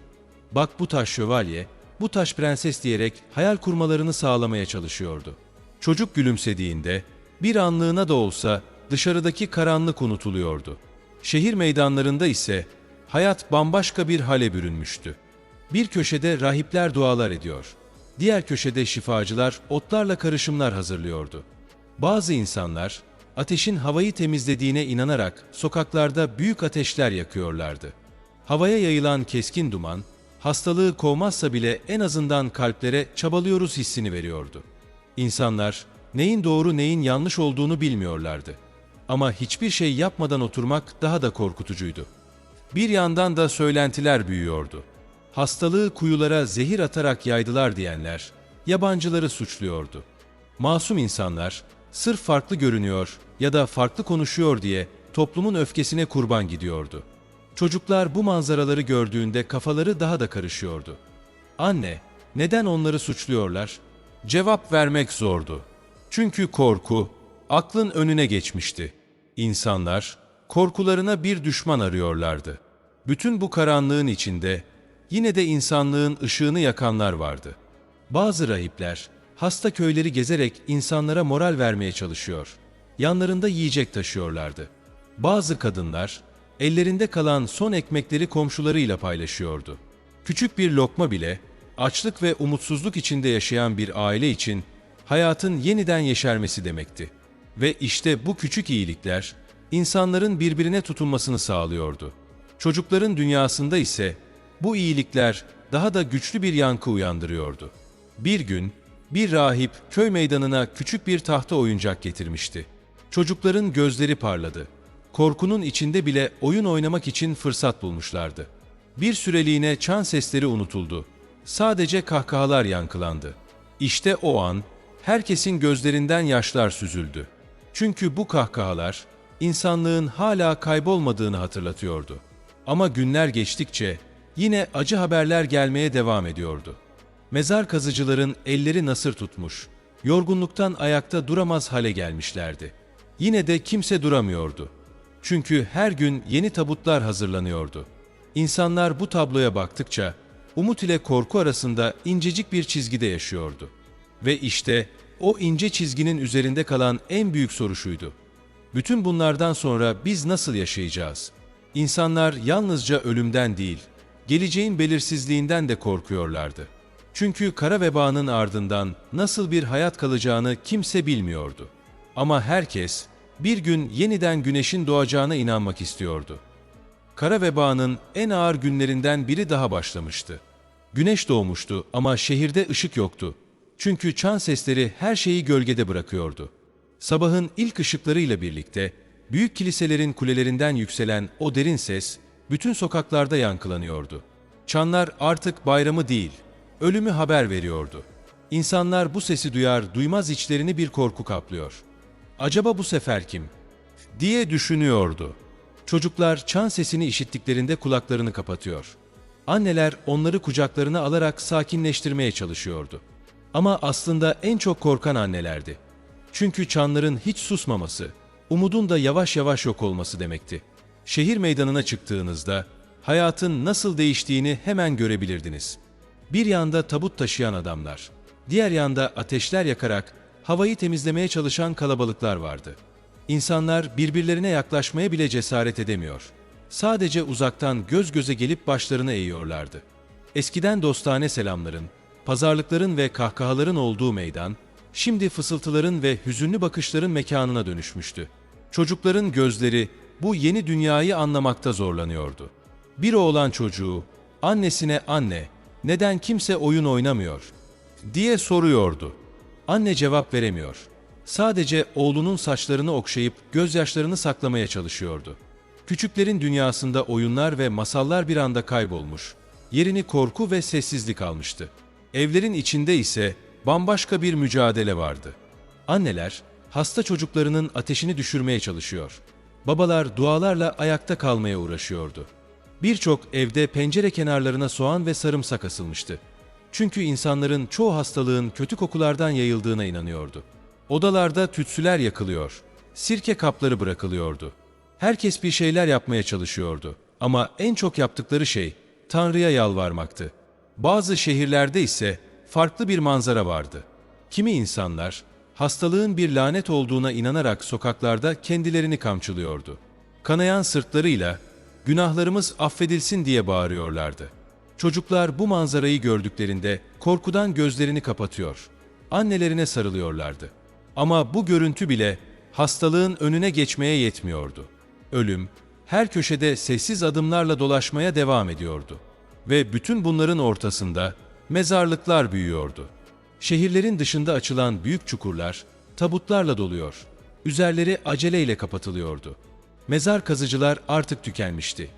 "Bak bu taş şövalye, bu taş prenses" diyerek hayal kurmalarını sağlamaya çalışıyordu. Çocuk gülümsediğinde bir anlığına da olsa dışarıdaki karanlık unutuluyordu. Şehir meydanlarında ise hayat bambaşka bir hale bürünmüştü. Bir köşede rahipler dualar ediyor. Diğer köşede şifacılar otlarla karışımlar hazırlıyordu. Bazı insanlar ateşin havayı temizlediğine inanarak sokaklarda büyük ateşler yakıyorlardı. Havaya yayılan keskin duman, hastalığı kovmazsa bile en azından kalplere çabalıyoruz hissini veriyordu. İnsanlar neyin doğru neyin yanlış olduğunu bilmiyorlardı. Ama hiçbir şey yapmadan oturmak daha da korkutucuydu. Bir yandan da söylentiler büyüyordu. Hastalığı kuyulara zehir atarak yaydılar diyenler, yabancıları suçluyordu. Masum insanlar, sırf farklı görünüyor ya da farklı konuşuyor diye toplumun öfkesine kurban gidiyordu. Çocuklar bu manzaraları gördüğünde kafaları daha da karışıyordu. "Anne, neden onları suçluyorlar?" Cevap vermek zordu. Çünkü korku, aklın önüne geçmişti. İnsanlar, korkularına bir düşman arıyorlardı. Bütün bu karanlığın içinde, yine de insanlığın ışığını yakanlar vardı. Bazı rahipler, hasta köyleri gezerek insanlara moral vermeye çalışıyor. Yanlarında yiyecek taşıyorlardı. Bazı kadınlar, ellerinde kalan son ekmekleri komşularıyla paylaşıyordu. Küçük bir lokma bile, açlık ve umutsuzluk içinde yaşayan bir aile için hayatın yeniden yeşermesi demekti. Ve işte bu küçük iyilikler, insanların birbirine tutunmasını sağlıyordu. Çocukların dünyasında ise bu iyilikler daha da güçlü bir yankı uyandırıyordu. Bir gün, bir rahip köy meydanına küçük bir tahta oyuncak getirmişti. Çocukların gözleri parladı. Korkunun içinde bile oyun oynamak için fırsat bulmuşlardı. Bir süreliğine çan sesleri unutuldu. Sadece kahkahalar yankılandı. İşte o an, herkesin gözlerinden yaşlar süzüldü. Çünkü bu kahkahalar, insanlığın hala kaybolmadığını hatırlatıyordu. Ama günler geçtikçe, yine acı haberler gelmeye devam ediyordu. Mezar kazıcıların elleri nasır tutmuş, yorgunluktan ayakta duramaz hale gelmişlerdi. Yine de kimse duramıyordu. Çünkü her gün yeni tabutlar hazırlanıyordu. İnsanlar bu tabloya baktıkça, umut ile korku arasında incecik bir çizgide yaşıyordu. Ve işte o ince çizginin üzerinde kalan en büyük soru şuydu: bütün bunlardan sonra biz nasıl yaşayacağız? İnsanlar yalnızca ölümden değil, geleceğin belirsizliğinden de korkuyorlardı. Çünkü kara vebanın ardından nasıl bir hayat kalacağını kimse bilmiyordu. Ama herkes bir gün yeniden güneşin doğacağına inanmak istiyordu. Kara vebanın en ağır günlerinden biri daha başlamıştı. Güneş doğmuştu ama şehirde ışık yoktu. Çünkü çan sesleri her şeyi gölgede bırakıyordu. Sabahın ilk ışıklarıyla birlikte büyük kiliselerin kulelerinden yükselen o derin ses bütün sokaklarda yankılanıyordu. Çanlar artık bayramı değil, ölümü haber veriyordu. İnsanlar bu sesi duyar duymaz içlerini bir korku kaplıyor. "Acaba bu sefer kim?" diye düşünüyordu. Çocuklar çan sesini işittiklerinde kulaklarını kapatıyor. Anneler onları kucaklarına alarak sakinleştirmeye çalışıyordu. Ama aslında en çok korkan annelerdi. Çünkü çanların hiç susmaması, umudun da yavaş yavaş yok olması demekti. Şehir meydanına çıktığınızda hayatın nasıl değiştiğini hemen görebilirdiniz. Bir yanda tabut taşıyan adamlar, diğer yanda ateşler yakarak havayı temizlemeye çalışan kalabalıklar vardı. İnsanlar birbirlerine yaklaşmaya bile cesaret edemiyor. Sadece uzaktan göz göze gelip başlarını eğiyorlardı. Eskiden dostane selamların, pazarlıkların ve kahkahaların olduğu meydan, şimdi fısıltıların ve hüzünlü bakışların mekanına dönüşmüştü. Çocukların gözleri bu yeni dünyayı anlamakta zorlanıyordu. Bir oğlan çocuğu, annesine "Anne, neden kimse oyun oynamıyor?" diye soruyordu. Anne cevap veremiyor. Sadece oğlunun saçlarını okşayıp gözyaşlarını saklamaya çalışıyordu. Küçüklerin dünyasında oyunlar ve masallar bir anda kaybolmuş. Yerini korku ve sessizlik almıştı. Evlerin içinde ise bambaşka bir mücadele vardı. Anneler hasta çocuklarının ateşini düşürmeye çalışıyor. Babalar dualarla ayakta kalmaya uğraşıyordu. Birçok evde pencere kenarlarına soğan ve sarımsak asılmıştı. Çünkü insanların çoğu hastalığın kötü kokulardan yayıldığına inanıyordu. Odalarda tütsüler yakılıyor, sirke kapları bırakılıyordu. Herkes bir şeyler yapmaya çalışıyordu. Ama en çok yaptıkları şey Tanrı'ya yalvarmaktı. Bazı şehirlerde ise farklı bir manzara vardı. Kimi insanlar hastalığın bir lanet olduğuna inanarak sokaklarda kendilerini kamçılıyordu. Kanayan sırtlarıyla "Günahlarımız affedilsin" diye bağırıyorlardı. Çocuklar bu manzarayı gördüklerinde korkudan gözlerini kapatıyor, annelerine sarılıyorlardı. Ama bu görüntü bile hastalığın önüne geçmeye yetmiyordu. Ölüm her köşede sessiz adımlarla dolaşmaya devam ediyordu. Ve bütün bunların ortasında mezarlıklar büyüyordu. Şehirlerin dışında açılan büyük çukurlar tabutlarla doluyor, üzerleri aceleyle kapatılıyordu. Mezar kazıcılar artık tükenmişti.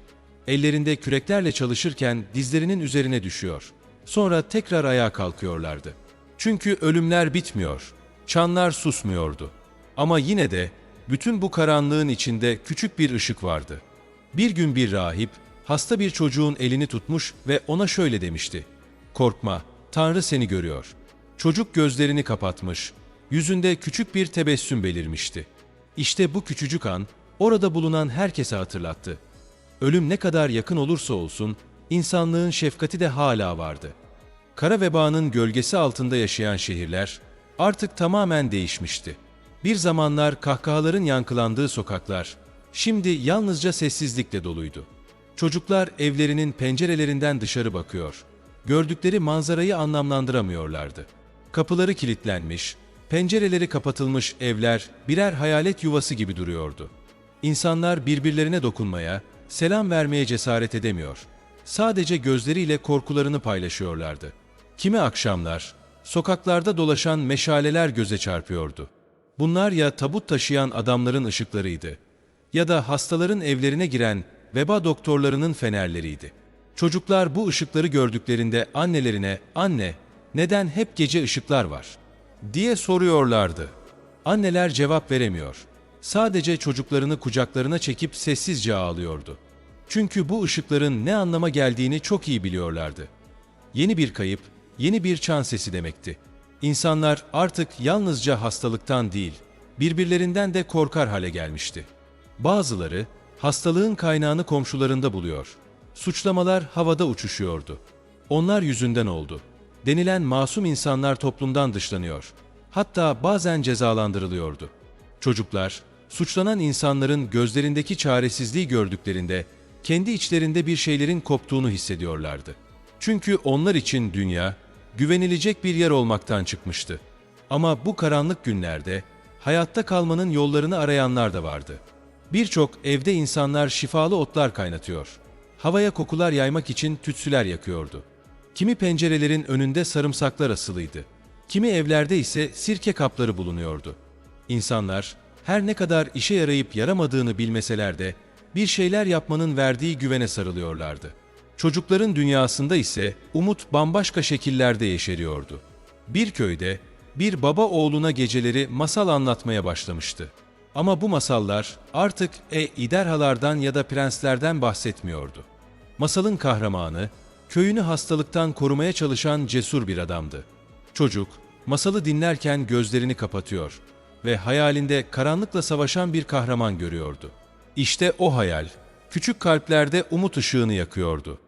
Ellerinde küreklerle çalışırken dizlerinin üzerine düşüyor. Sonra tekrar ayağa kalkıyorlardı. Çünkü ölümler bitmiyor, çanlar susmuyordu. Ama yine de bütün bu karanlığın içinde küçük bir ışık vardı. Bir gün bir rahip, hasta bir çocuğun elini tutmuş ve ona şöyle demişti: "Korkma, Tanrı seni görüyor." Çocuk gözlerini kapatmış, yüzünde küçük bir tebessüm belirmişti. İşte bu küçücük an, orada bulunan herkese hatırlattı. Ölüm ne kadar yakın olursa olsun, insanlığın şefkati de hala vardı. Kara vebanın gölgesi altında yaşayan şehirler artık tamamen değişmişti. Bir zamanlar kahkahaların yankılandığı sokaklar, şimdi yalnızca sessizlikle doluydu. Çocuklar evlerinin pencerelerinden dışarı bakıyor, gördükleri manzarayı anlamlandıramıyorlardı. Kapıları kilitlenmiş, pencereleri kapatılmış evler birer hayalet yuvası gibi duruyordu. İnsanlar birbirlerine dokunmaya, selam vermeye cesaret edemiyor. Sadece gözleriyle korkularını paylaşıyorlardı. Kimi akşamlar, sokaklarda dolaşan meşaleler göze çarpıyordu. Bunlar ya tabut taşıyan adamların ışıklarıydı, ya da hastaların evlerine giren veba doktorlarının fenerleriydi. Çocuklar bu ışıkları gördüklerinde annelerine, "Anne, neden hep gece ışıklar var?" diye soruyorlardı. Anneler cevap veremiyor. Sadece çocuklarını kucaklarına çekip sessizce ağlıyordu. Çünkü bu ışıkların ne anlama geldiğini çok iyi biliyorlardı. Yeni bir kayıp, yeni bir çan sesi demekti. İnsanlar artık yalnızca hastalıktan değil, birbirlerinden de korkar hale gelmişti. Bazıları hastalığın kaynağını komşularında buluyor. Suçlamalar havada uçuşuyordu. "Onlar yüzünden oldu" denilen masum insanlar toplumdan dışlanıyor. Hatta bazen cezalandırılıyordu. Çocuklar, suçlanan insanların gözlerindeki çaresizliği gördüklerinde kendi içlerinde bir şeylerin koptuğunu hissediyorlardı. Çünkü onlar için dünya, güvenilecek bir yer olmaktan çıkmıştı. Ama bu karanlık günlerde hayatta kalmanın yollarını arayanlar da vardı. Birçok evde insanlar şifalı otlar kaynatıyor. Havaya kokular yaymak için tütsüler yakıyordu. Kimi pencerelerin önünde sarımsaklar asılıydı. Kimi evlerde ise sirke kapları bulunuyordu. İnsanlar her ne kadar işe yarayıp yaramadığını bilmeseler de bir şeyler yapmanın verdiği güvene sarılıyorlardı. Çocukların dünyasında ise umut bambaşka şekillerde yeşeriyordu. Bir köyde bir baba oğluna geceleri masal anlatmaya başlamıştı. Ama bu masallar artık ejderhalardan ya da prenslerden bahsetmiyordu. Masalın kahramanı, köyünü hastalıktan korumaya çalışan cesur bir adamdı. Çocuk, masalı dinlerken gözlerini kapatıyor ve hayalinde karanlıkla savaşan bir kahraman görüyordu. İşte o hayal, küçük kalplerde umut ışığını yakıyordu.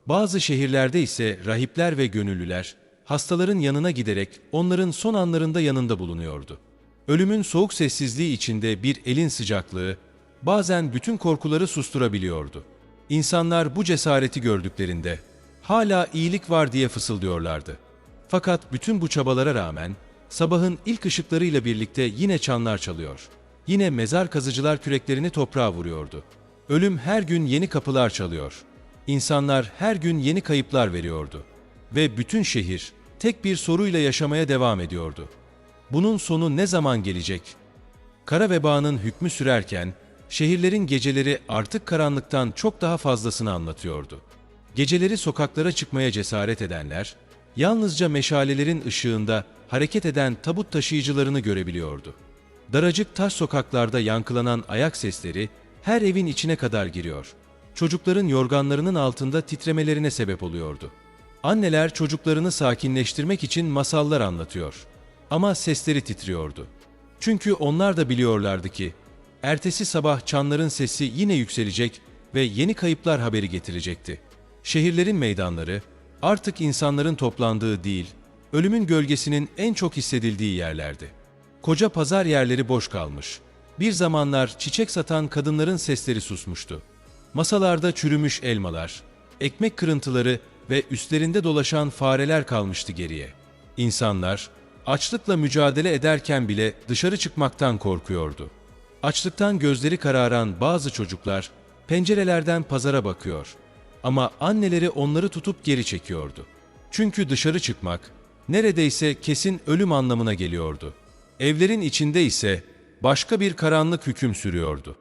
Bazı şehirlerde ise rahipler ve gönüllüler, hastaların yanına giderek onların son anlarında yanında bulunuyordu. Ölümün soğuk sessizliği içinde bir elin sıcaklığı, bazen bütün korkuları susturabiliyordu. İnsanlar bu cesareti gördüklerinde, "Hala iyilik var" diye fısıldıyorlardı. Fakat bütün bu çabalara rağmen, sabahın ilk ışıklarıyla birlikte yine çanlar çalıyor. Yine mezar kazıcılar küreklerini toprağa vuruyordu. Ölüm her gün yeni kapılar çalıyor. İnsanlar her gün yeni kayıplar veriyordu. Ve bütün şehir tek bir soruyla yaşamaya devam ediyordu: bunun sonu ne zaman gelecek? Kara vebanın hükmü sürerken, şehirlerin geceleri artık karanlıktan çok daha fazlasını anlatıyordu. Geceleri sokaklara çıkmaya cesaret edenler, yalnızca meşalelerin ışığında hareket eden tabut taşıyıcılarını görebiliyordu. Daracık taş sokaklarda yankılanan ayak sesleri her evin içine kadar giriyor. Çocukların yorganlarının altında titremelerine sebep oluyordu. Anneler çocuklarını sakinleştirmek için masallar anlatıyor. Ama sesleri titriyordu. Çünkü onlar da biliyorlardı ki, ertesi sabah çanların sesi yine yükselecek ve yeni kayıplar haberi getirecekti. Şehirlerin meydanları, artık insanların toplandığı değil, ölümün gölgesinin en çok hissedildiği yerlerdi. Koca pazar yerleri boş kalmış. Bir zamanlar çiçek satan kadınların sesleri susmuştu. Masalarda çürümüş elmalar, ekmek kırıntıları ve üstlerinde dolaşan fareler kalmıştı geriye. İnsanlar, açlıkla mücadele ederken bile dışarı çıkmaktan korkuyordu. Açlıktan gözleri kararan bazı çocuklar pencerelerden pazara bakıyor. Ama anneleri onları tutup geri çekiyordu. Çünkü dışarı çıkmak neredeyse kesin ölüm anlamına geliyordu. Evlerin içinde ise başka bir karanlık hüküm sürüyordu.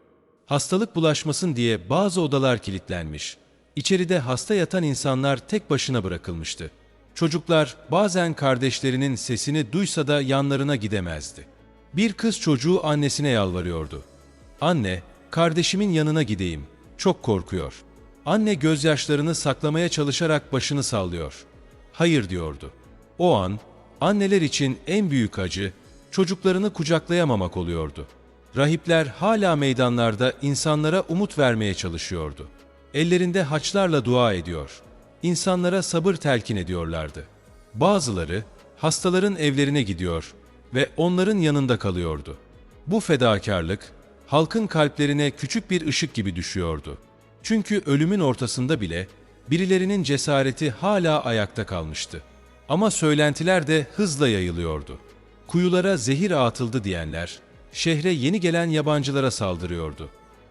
Hastalık bulaşmasın diye bazı odalar kilitlenmiş. İçeride hasta yatan insanlar tek başına bırakılmıştı. Çocuklar bazen kardeşlerinin sesini duysa da yanlarına gidemezdi. Bir kız çocuğu annesine yalvarıyordu. "Anne, kardeşimin yanına gideyim. Çok korkuyor." Anne gözyaşlarını saklamaya çalışarak başını sallıyor. "Hayır," diyordu. O an, anneler için en büyük acı, çocuklarını kucaklayamamak oluyordu. Rahipler hala meydanlarda insanlara umut vermeye çalışıyordu. Ellerinde haçlarla dua ediyor. İnsanlara sabır telkin ediyorlardı. Bazıları hastaların evlerine gidiyor ve onların yanında kalıyordu. Bu fedakarlık, halkın kalplerine küçük bir ışık gibi düşüyordu. Çünkü ölümün ortasında bile birilerinin cesareti hala ayakta kalmıştı. Ama söylentiler de hızla yayılıyordu. Kuyulara zehir atıldı diyenler, şehre yeni gelen yabancılara saldırıyordu.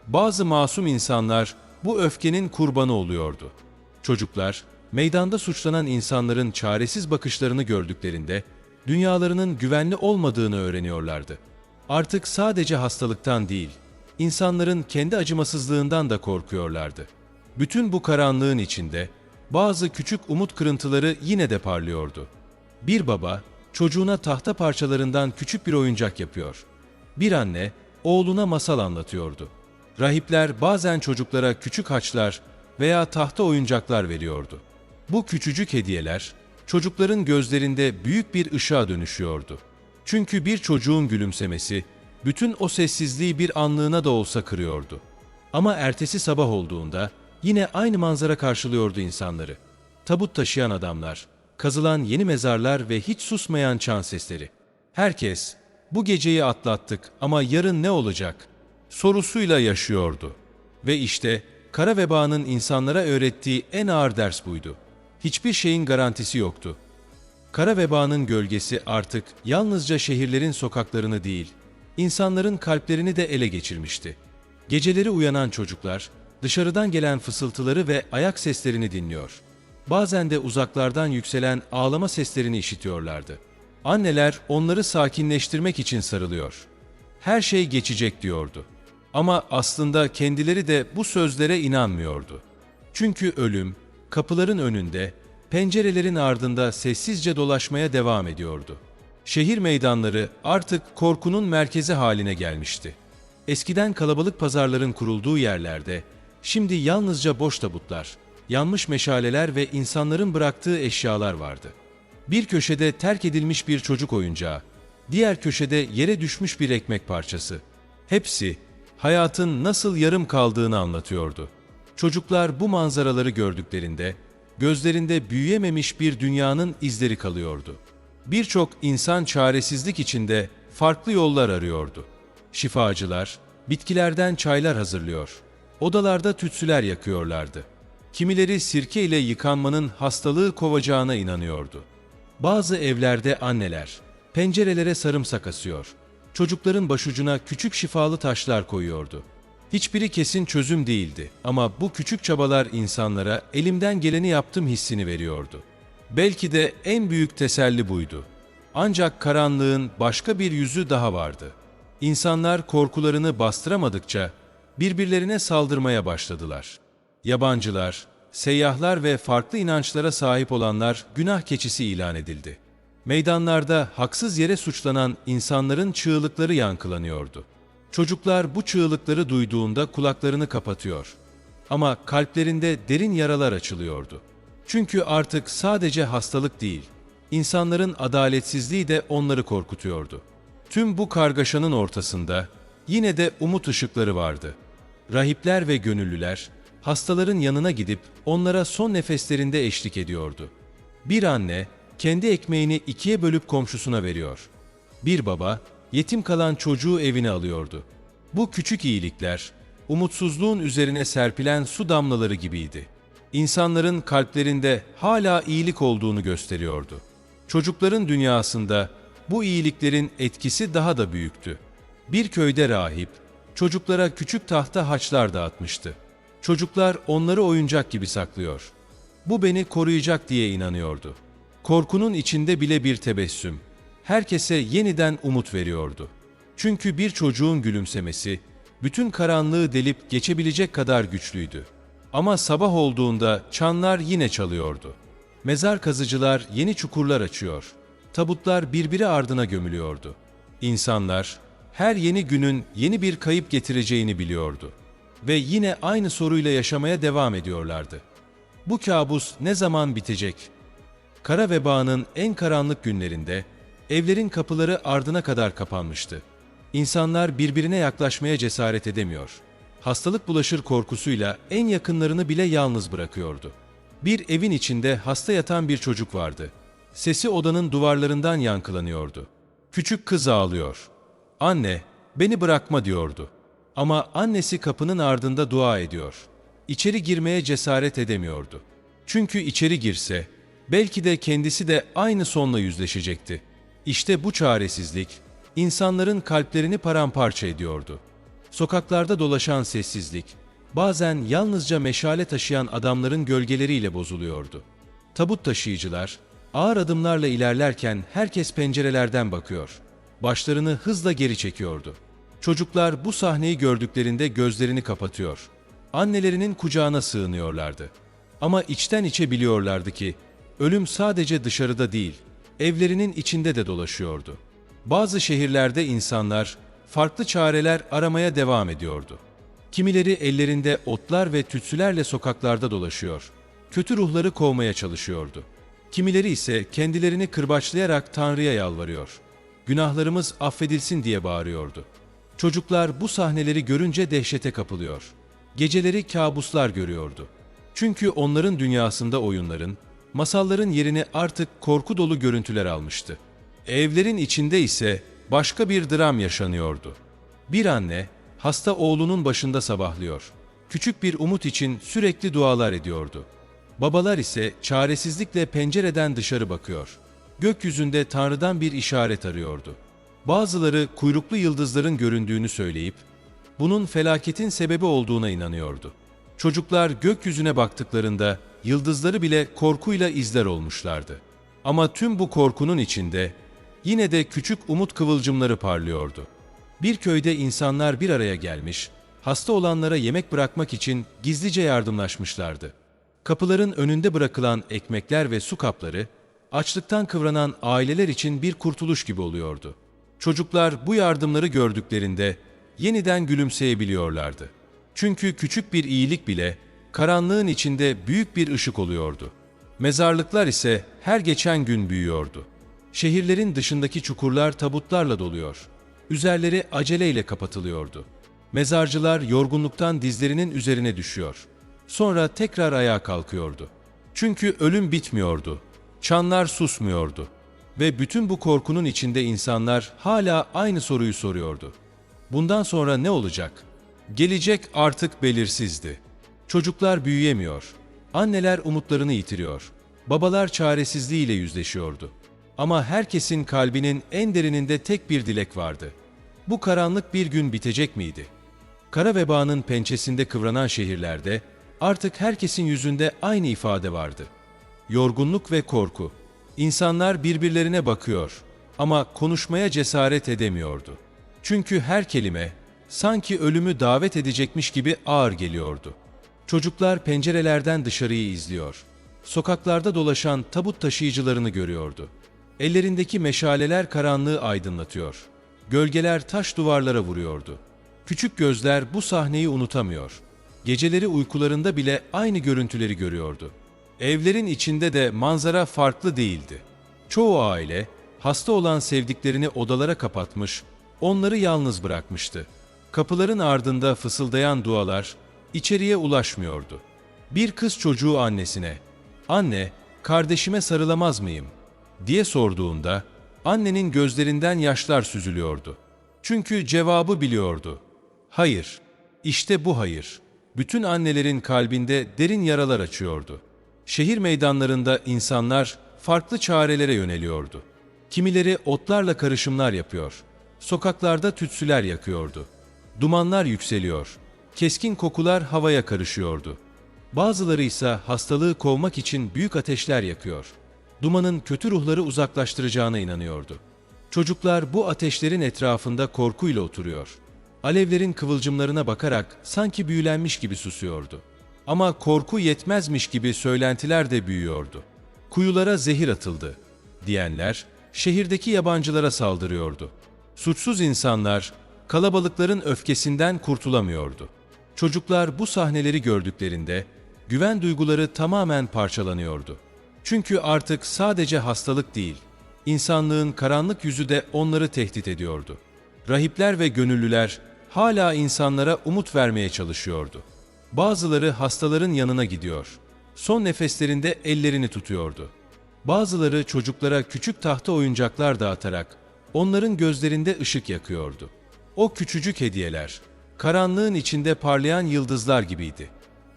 Bazı masum insanlar bu öfkenin kurbanı oluyordu. Çocuklar, meydanda suçlanan insanların çaresiz bakışlarını gördüklerinde dünyalarının güvenli olmadığını öğreniyorlardı. Artık sadece hastalıktan değil, insanların kendi acımasızlığından da korkuyorlardı. Bütün bu karanlığın içinde bazı küçük umut kırıntıları yine de parlıyordu. Bir baba, çocuğuna tahta parçalarından küçük bir oyuncak yapıyor. Bir anne, oğluna masal anlatıyordu. Rahipler bazen çocuklara küçük haçlar veya tahta oyuncaklar veriyordu. Bu küçücük hediyeler, çocukların gözlerinde büyük bir ışığa dönüşüyordu. Çünkü bir çocuğun gülümsemesi, bütün o sessizliği bir anlığına da olsa kırıyordu. Ama ertesi sabah olduğunda, yine aynı manzara karşılıyordu insanları. Tabut taşıyan adamlar, kazılan yeni mezarlar ve hiç susmayan çan sesleri. Herkes, "Bu geceyi atlattık ama yarın ne olacak?" sorusuyla yaşıyordu. Ve işte kara vebanın insanlara öğrettiği en ağır ders buydu. Hiçbir şeyin garantisi yoktu. Kara vebanın gölgesi artık yalnızca şehirlerin sokaklarını değil, insanların kalplerini de ele geçirmişti. Geceleri uyanan çocuklar, dışarıdan gelen fısıltıları ve ayak seslerini dinliyor. Bazen de uzaklardan yükselen ağlama seslerini işitiyorlardı. Anneler onları sakinleştirmek için sarılıyor. "Her şey geçecek," diyordu. Ama aslında kendileri de bu sözlere inanmıyordu. Çünkü ölüm, kapıların önünde, pencerelerin ardında sessizce dolaşmaya devam ediyordu. Şehir meydanları artık korkunun merkezi haline gelmişti. Eskiden kalabalık pazarların kurulduğu yerlerde, şimdi yalnızca boş tabutlar, yanmış meşaleler ve insanların bıraktığı eşyalar vardı. Bir köşede terk edilmiş bir çocuk oyuncağı, diğer köşede yere düşmüş bir ekmek parçası. Hepsi, hayatın nasıl yarım kaldığını anlatıyordu. Çocuklar bu manzaraları gördüklerinde, gözlerinde büyüyememiş bir dünyanın izleri kalıyordu. Birçok insan çaresizlik içinde farklı yollar arıyordu. Şifacılar, bitkilerden çaylar hazırlıyor. Odalarda tütsüler yakıyorlardı. Kimileri sirke ile yıkanmanın hastalığı kovacağına inanıyordu. Bazı evlerde anneler, pencerelere sarımsak asıyor. Çocukların başucuna küçük şifalı taşlar koyuyordu. Hiçbiri kesin çözüm değildi ama bu küçük çabalar insanlara elimden geleni yaptım hissini veriyordu. Belki de en büyük teselli buydu. Ancak karanlığın başka bir yüzü daha vardı. İnsanlar korkularını bastıramadıkça birbirlerine saldırmaya başladılar. Yabancılar, seyyahlar ve farklı inançlara sahip olanlar günah keçisi ilan edildi. Meydanlarda haksız yere suçlanan insanların çığlıkları yankılanıyordu. Çocuklar bu çığlıkları duyduğunda kulaklarını kapatıyor. Ama kalplerinde derin yaralar açılıyordu. Çünkü artık sadece hastalık değil, insanların adaletsizliği de onları korkutuyordu. Tüm bu kargaşanın ortasında yine de umut ışıkları vardı. Rahipler ve gönüllüler, hastaların yanına gidip onlara son nefeslerinde eşlik ediyordu. Bir anne kendi ekmeğini ikiye bölüp komşusuna veriyor. Bir baba yetim kalan çocuğu evine alıyordu. Bu küçük iyilikler umutsuzluğun üzerine serpilen su damlaları gibiydi. İnsanların kalplerinde hala iyilik olduğunu gösteriyordu. Çocukların dünyasında bu iyiliklerin etkisi daha da büyüktü. Bir köyde rahip çocuklara küçük tahta haçlar dağıtmıştı. Çocuklar onları oyuncak gibi saklıyor. Bu beni koruyacak diye inanıyordu. Korkunun içinde bile bir tebessüm herkese yeniden umut veriyordu. Çünkü bir çocuğun gülümsemesi bütün karanlığı delip geçebilecek kadar güçlüydü. Ama sabah olduğunda çanlar yine çalıyordu. Mezar kazıcılar yeni çukurlar açıyor. Tabutlar birbiri ardına gömülüyordu. İnsanlar her yeni günün yeni bir kayıp getireceğini biliyordu. Ve yine aynı soruyla yaşamaya devam ediyorlardı. Bu kabus ne zaman bitecek? Kara vebanın en karanlık günlerinde evlerin kapıları ardına kadar kapanmıştı. İnsanlar birbirine yaklaşmaya cesaret edemiyor. Hastalık bulaşır korkusuyla en yakınlarını bile yalnız bırakıyordu. Bir evin içinde hasta yatan bir çocuk vardı. Sesi odanın duvarlarından yankılanıyordu. Küçük kız ağlıyor. "Anne, beni bırakma," diyordu. Ama annesi kapının ardında dua ediyor. İçeri girmeye cesaret edemiyordu. Çünkü içeri girse belki de kendisi de aynı sonla yüzleşecekti. İşte bu çaresizlik insanların kalplerini paramparça ediyordu. Sokaklarda dolaşan sessizlik bazen yalnızca meşale taşıyan adamların gölgeleriyle bozuluyordu. Tabut taşıyıcılar ağır adımlarla ilerlerken herkes pencerelerden bakıyor. Başlarını hızla geri çekiyordu. Çocuklar bu sahneyi gördüklerinde gözlerini kapatıyor. Annelerinin kucağına sığınıyorlardı. Ama içten içe biliyorlardı ki ölüm sadece dışarıda değil, evlerinin içinde de dolaşıyordu. Bazı şehirlerde insanlar farklı çareler aramaya devam ediyordu. Kimileri ellerinde otlar ve tütsülerle sokaklarda dolaşıyor. Kötü ruhları kovmaya çalışıyordu. Kimileri ise kendilerini kırbaçlayarak Tanrı'ya yalvarıyor. "Günahlarımız affedilsin," diye bağırıyordu. Çocuklar bu sahneleri görünce dehşete kapılıyor. Geceleri kabuslar görüyordu. Çünkü onların dünyasında oyunların, masalların yerini artık korku dolu görüntüler almıştı. Evlerin içinde ise başka bir dram yaşanıyordu. Bir anne hasta oğlunun başında sabahlıyor. Küçük bir umut için sürekli dualar ediyordu. Babalar ise çaresizlikle pencereden dışarı bakıyor. Gökyüzünde Tanrı'dan bir işaret arıyordu. Bazıları kuyruklu yıldızların göründüğünü söyleyip bunun felaketin sebebi olduğuna inanıyordu. Çocuklar gökyüzüne baktıklarında yıldızları bile korkuyla izler olmuşlardı. Ama tüm bu korkunun içinde yine de küçük umut kıvılcımları parlıyordu. Bir köyde insanlar bir araya gelmiş, hasta olanlara yemek bırakmak için gizlice yardımlaşmışlardı. Kapıların önünde bırakılan ekmekler ve su kapları, açlıktan kıvranan aileler için bir kurtuluş gibi oluyordu. Çocuklar bu yardımları gördüklerinde yeniden gülümseyebiliyorlardı. Çünkü küçük bir iyilik bile karanlığın içinde büyük bir ışık oluyordu. Mezarlıklar ise her geçen gün büyüyordu. Şehirlerin dışındaki çukurlar tabutlarla doluyor. Üzerleri aceleyle kapatılıyordu. Mezarcılar yorgunluktan dizlerinin üzerine düşüyor. Sonra tekrar ayağa kalkıyordu. Çünkü ölüm bitmiyordu. Çanlar susmuyordu. Ve bütün bu korkunun içinde insanlar hala aynı soruyu soruyordu. Bundan sonra ne olacak? Gelecek artık belirsizdi. Çocuklar büyüyemiyor. Anneler umutlarını yitiriyor. Babalar çaresizliğiyle yüzleşiyordu. Ama herkesin kalbinin en derininde tek bir dilek vardı. Bu karanlık bir gün bitecek miydi? Kara vebanın pençesinde kıvranan şehirlerde artık herkesin yüzünde aynı ifade vardı. Yorgunluk ve korku. İnsanlar birbirlerine bakıyor ama konuşmaya cesaret edemiyordu. Çünkü her kelime sanki ölümü davet edecekmiş gibi ağır geliyordu. Çocuklar pencerelerden dışarıyı izliyor. Sokaklarda dolaşan tabut taşıyıcılarını görüyordu. Ellerindeki meşaleler karanlığı aydınlatıyor. Gölgeler taş duvarlara vuruyordu. Küçük gözler bu sahneyi unutamıyor. Geceleri uykularında bile aynı görüntüleri görüyordu. Evlerin içinde de manzara farklı değildi. Çoğu aile hasta olan sevdiklerini odalara kapatmış, onları yalnız bırakmıştı. Kapıların ardında fısıldayan dualar içeriye ulaşmıyordu. Bir kız çocuğu annesine, "Anne, kardeşime sarılamaz mıyım?" diye sorduğunda, annenin gözlerinden yaşlar süzülüyordu. Çünkü cevabı biliyordu. Hayır. İşte bu hayır. Bütün annelerin kalbinde derin yaralar açıyordu. Şehir meydanlarında insanlar farklı çarelere yöneliyordu. Kimileri otlarla karışımlar yapıyor. Sokaklarda tütsüler yakıyordu. Dumanlar yükseliyor. Keskin kokular havaya karışıyordu. Bazıları ise hastalığı kovmak için büyük ateşler yakıyor. Dumanın kötü ruhları uzaklaştıracağına inanıyordu. Çocuklar bu ateşlerin etrafında korkuyla oturuyor. Alevlerin kıvılcımlarına bakarak sanki büyülenmiş gibi susuyordu. Ama korku yetmezmiş gibi söylentiler de büyüyordu. Kuyulara zehir atıldı diyenler şehirdeki yabancılara saldırıyordu. Suçsuz insanlar kalabalıkların öfkesinden kurtulamıyordu. Çocuklar bu sahneleri gördüklerinde güven duyguları tamamen parçalanıyordu. Çünkü artık sadece hastalık değil, insanlığın karanlık yüzü de onları tehdit ediyordu. Rahipler ve gönüllüler hala insanlara umut vermeye çalışıyordu. Bazıları hastaların yanına gidiyor. Son nefeslerinde ellerini tutuyordu. Bazıları çocuklara küçük tahta oyuncaklar dağıtarak onların gözlerinde ışık yakıyordu. O küçücük hediyeler, karanlığın içinde parlayan yıldızlar gibiydi.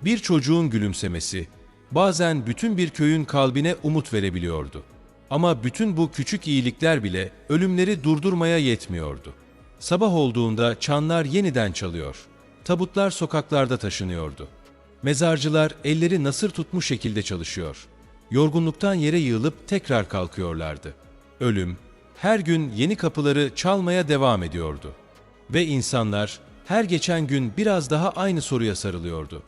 Bir çocuğun gülümsemesi, bazen bütün bir köyün kalbine umut verebiliyordu. Ama bütün bu küçük iyilikler bile ölümleri durdurmaya yetmiyordu. Sabah olduğunda çanlar yeniden çalıyor. Tabutlar sokaklarda taşınıyordu. Mezarcılar elleri nasır tutmuş şekilde çalışıyor. Yorgunluktan yere yığılıp tekrar kalkıyorlardı. Ölüm, her gün yeni kapıları çalmaya devam ediyordu. Ve insanlar her geçen gün biraz daha aynı soruya sarılıyordu.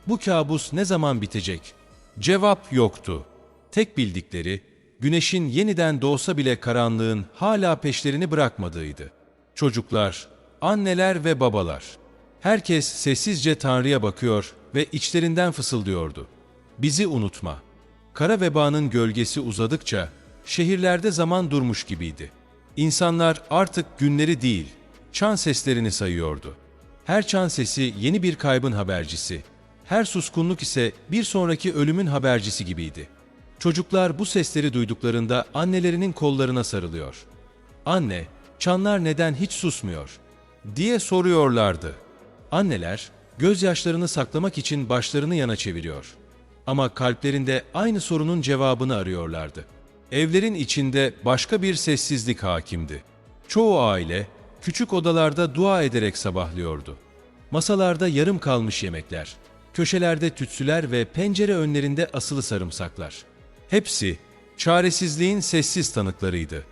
Bu kabus ne zaman bitecek? Cevap yoktu. Tek bildikleri, güneşin yeniden doğsa bile karanlığın hala peşlerini bırakmadığıydı. Çocuklar, anneler ve babalar. Herkes sessizce Tanrı'ya bakıyor ve içlerinden fısıldıyordu. Bizi unutma. Kara vebanın gölgesi uzadıkça şehirlerde zaman durmuş gibiydi. İnsanlar artık günleri değil, çan seslerini sayıyordu. Her çan sesi yeni bir kaybın habercisi, her suskunluk ise bir sonraki ölümün habercisi gibiydi. Çocuklar bu sesleri duyduklarında annelerinin kollarına sarılıyor. "Anne, çanlar neden hiç susmuyor?" diye soruyorlardı. Anneler, gözyaşlarını saklamak için başlarını yana çeviriyor. Ama kalplerinde aynı sorunun cevabını arıyorlardı. Evlerin içinde başka bir sessizlik hakimdi. Çoğu aile, küçük odalarda dua ederek sabahlıyordu. Masalarda yarım kalmış yemekler, köşelerde tütsüler ve pencere önlerinde asılı sarımsaklar. Hepsi, çaresizliğin sessiz tanıklarıydı.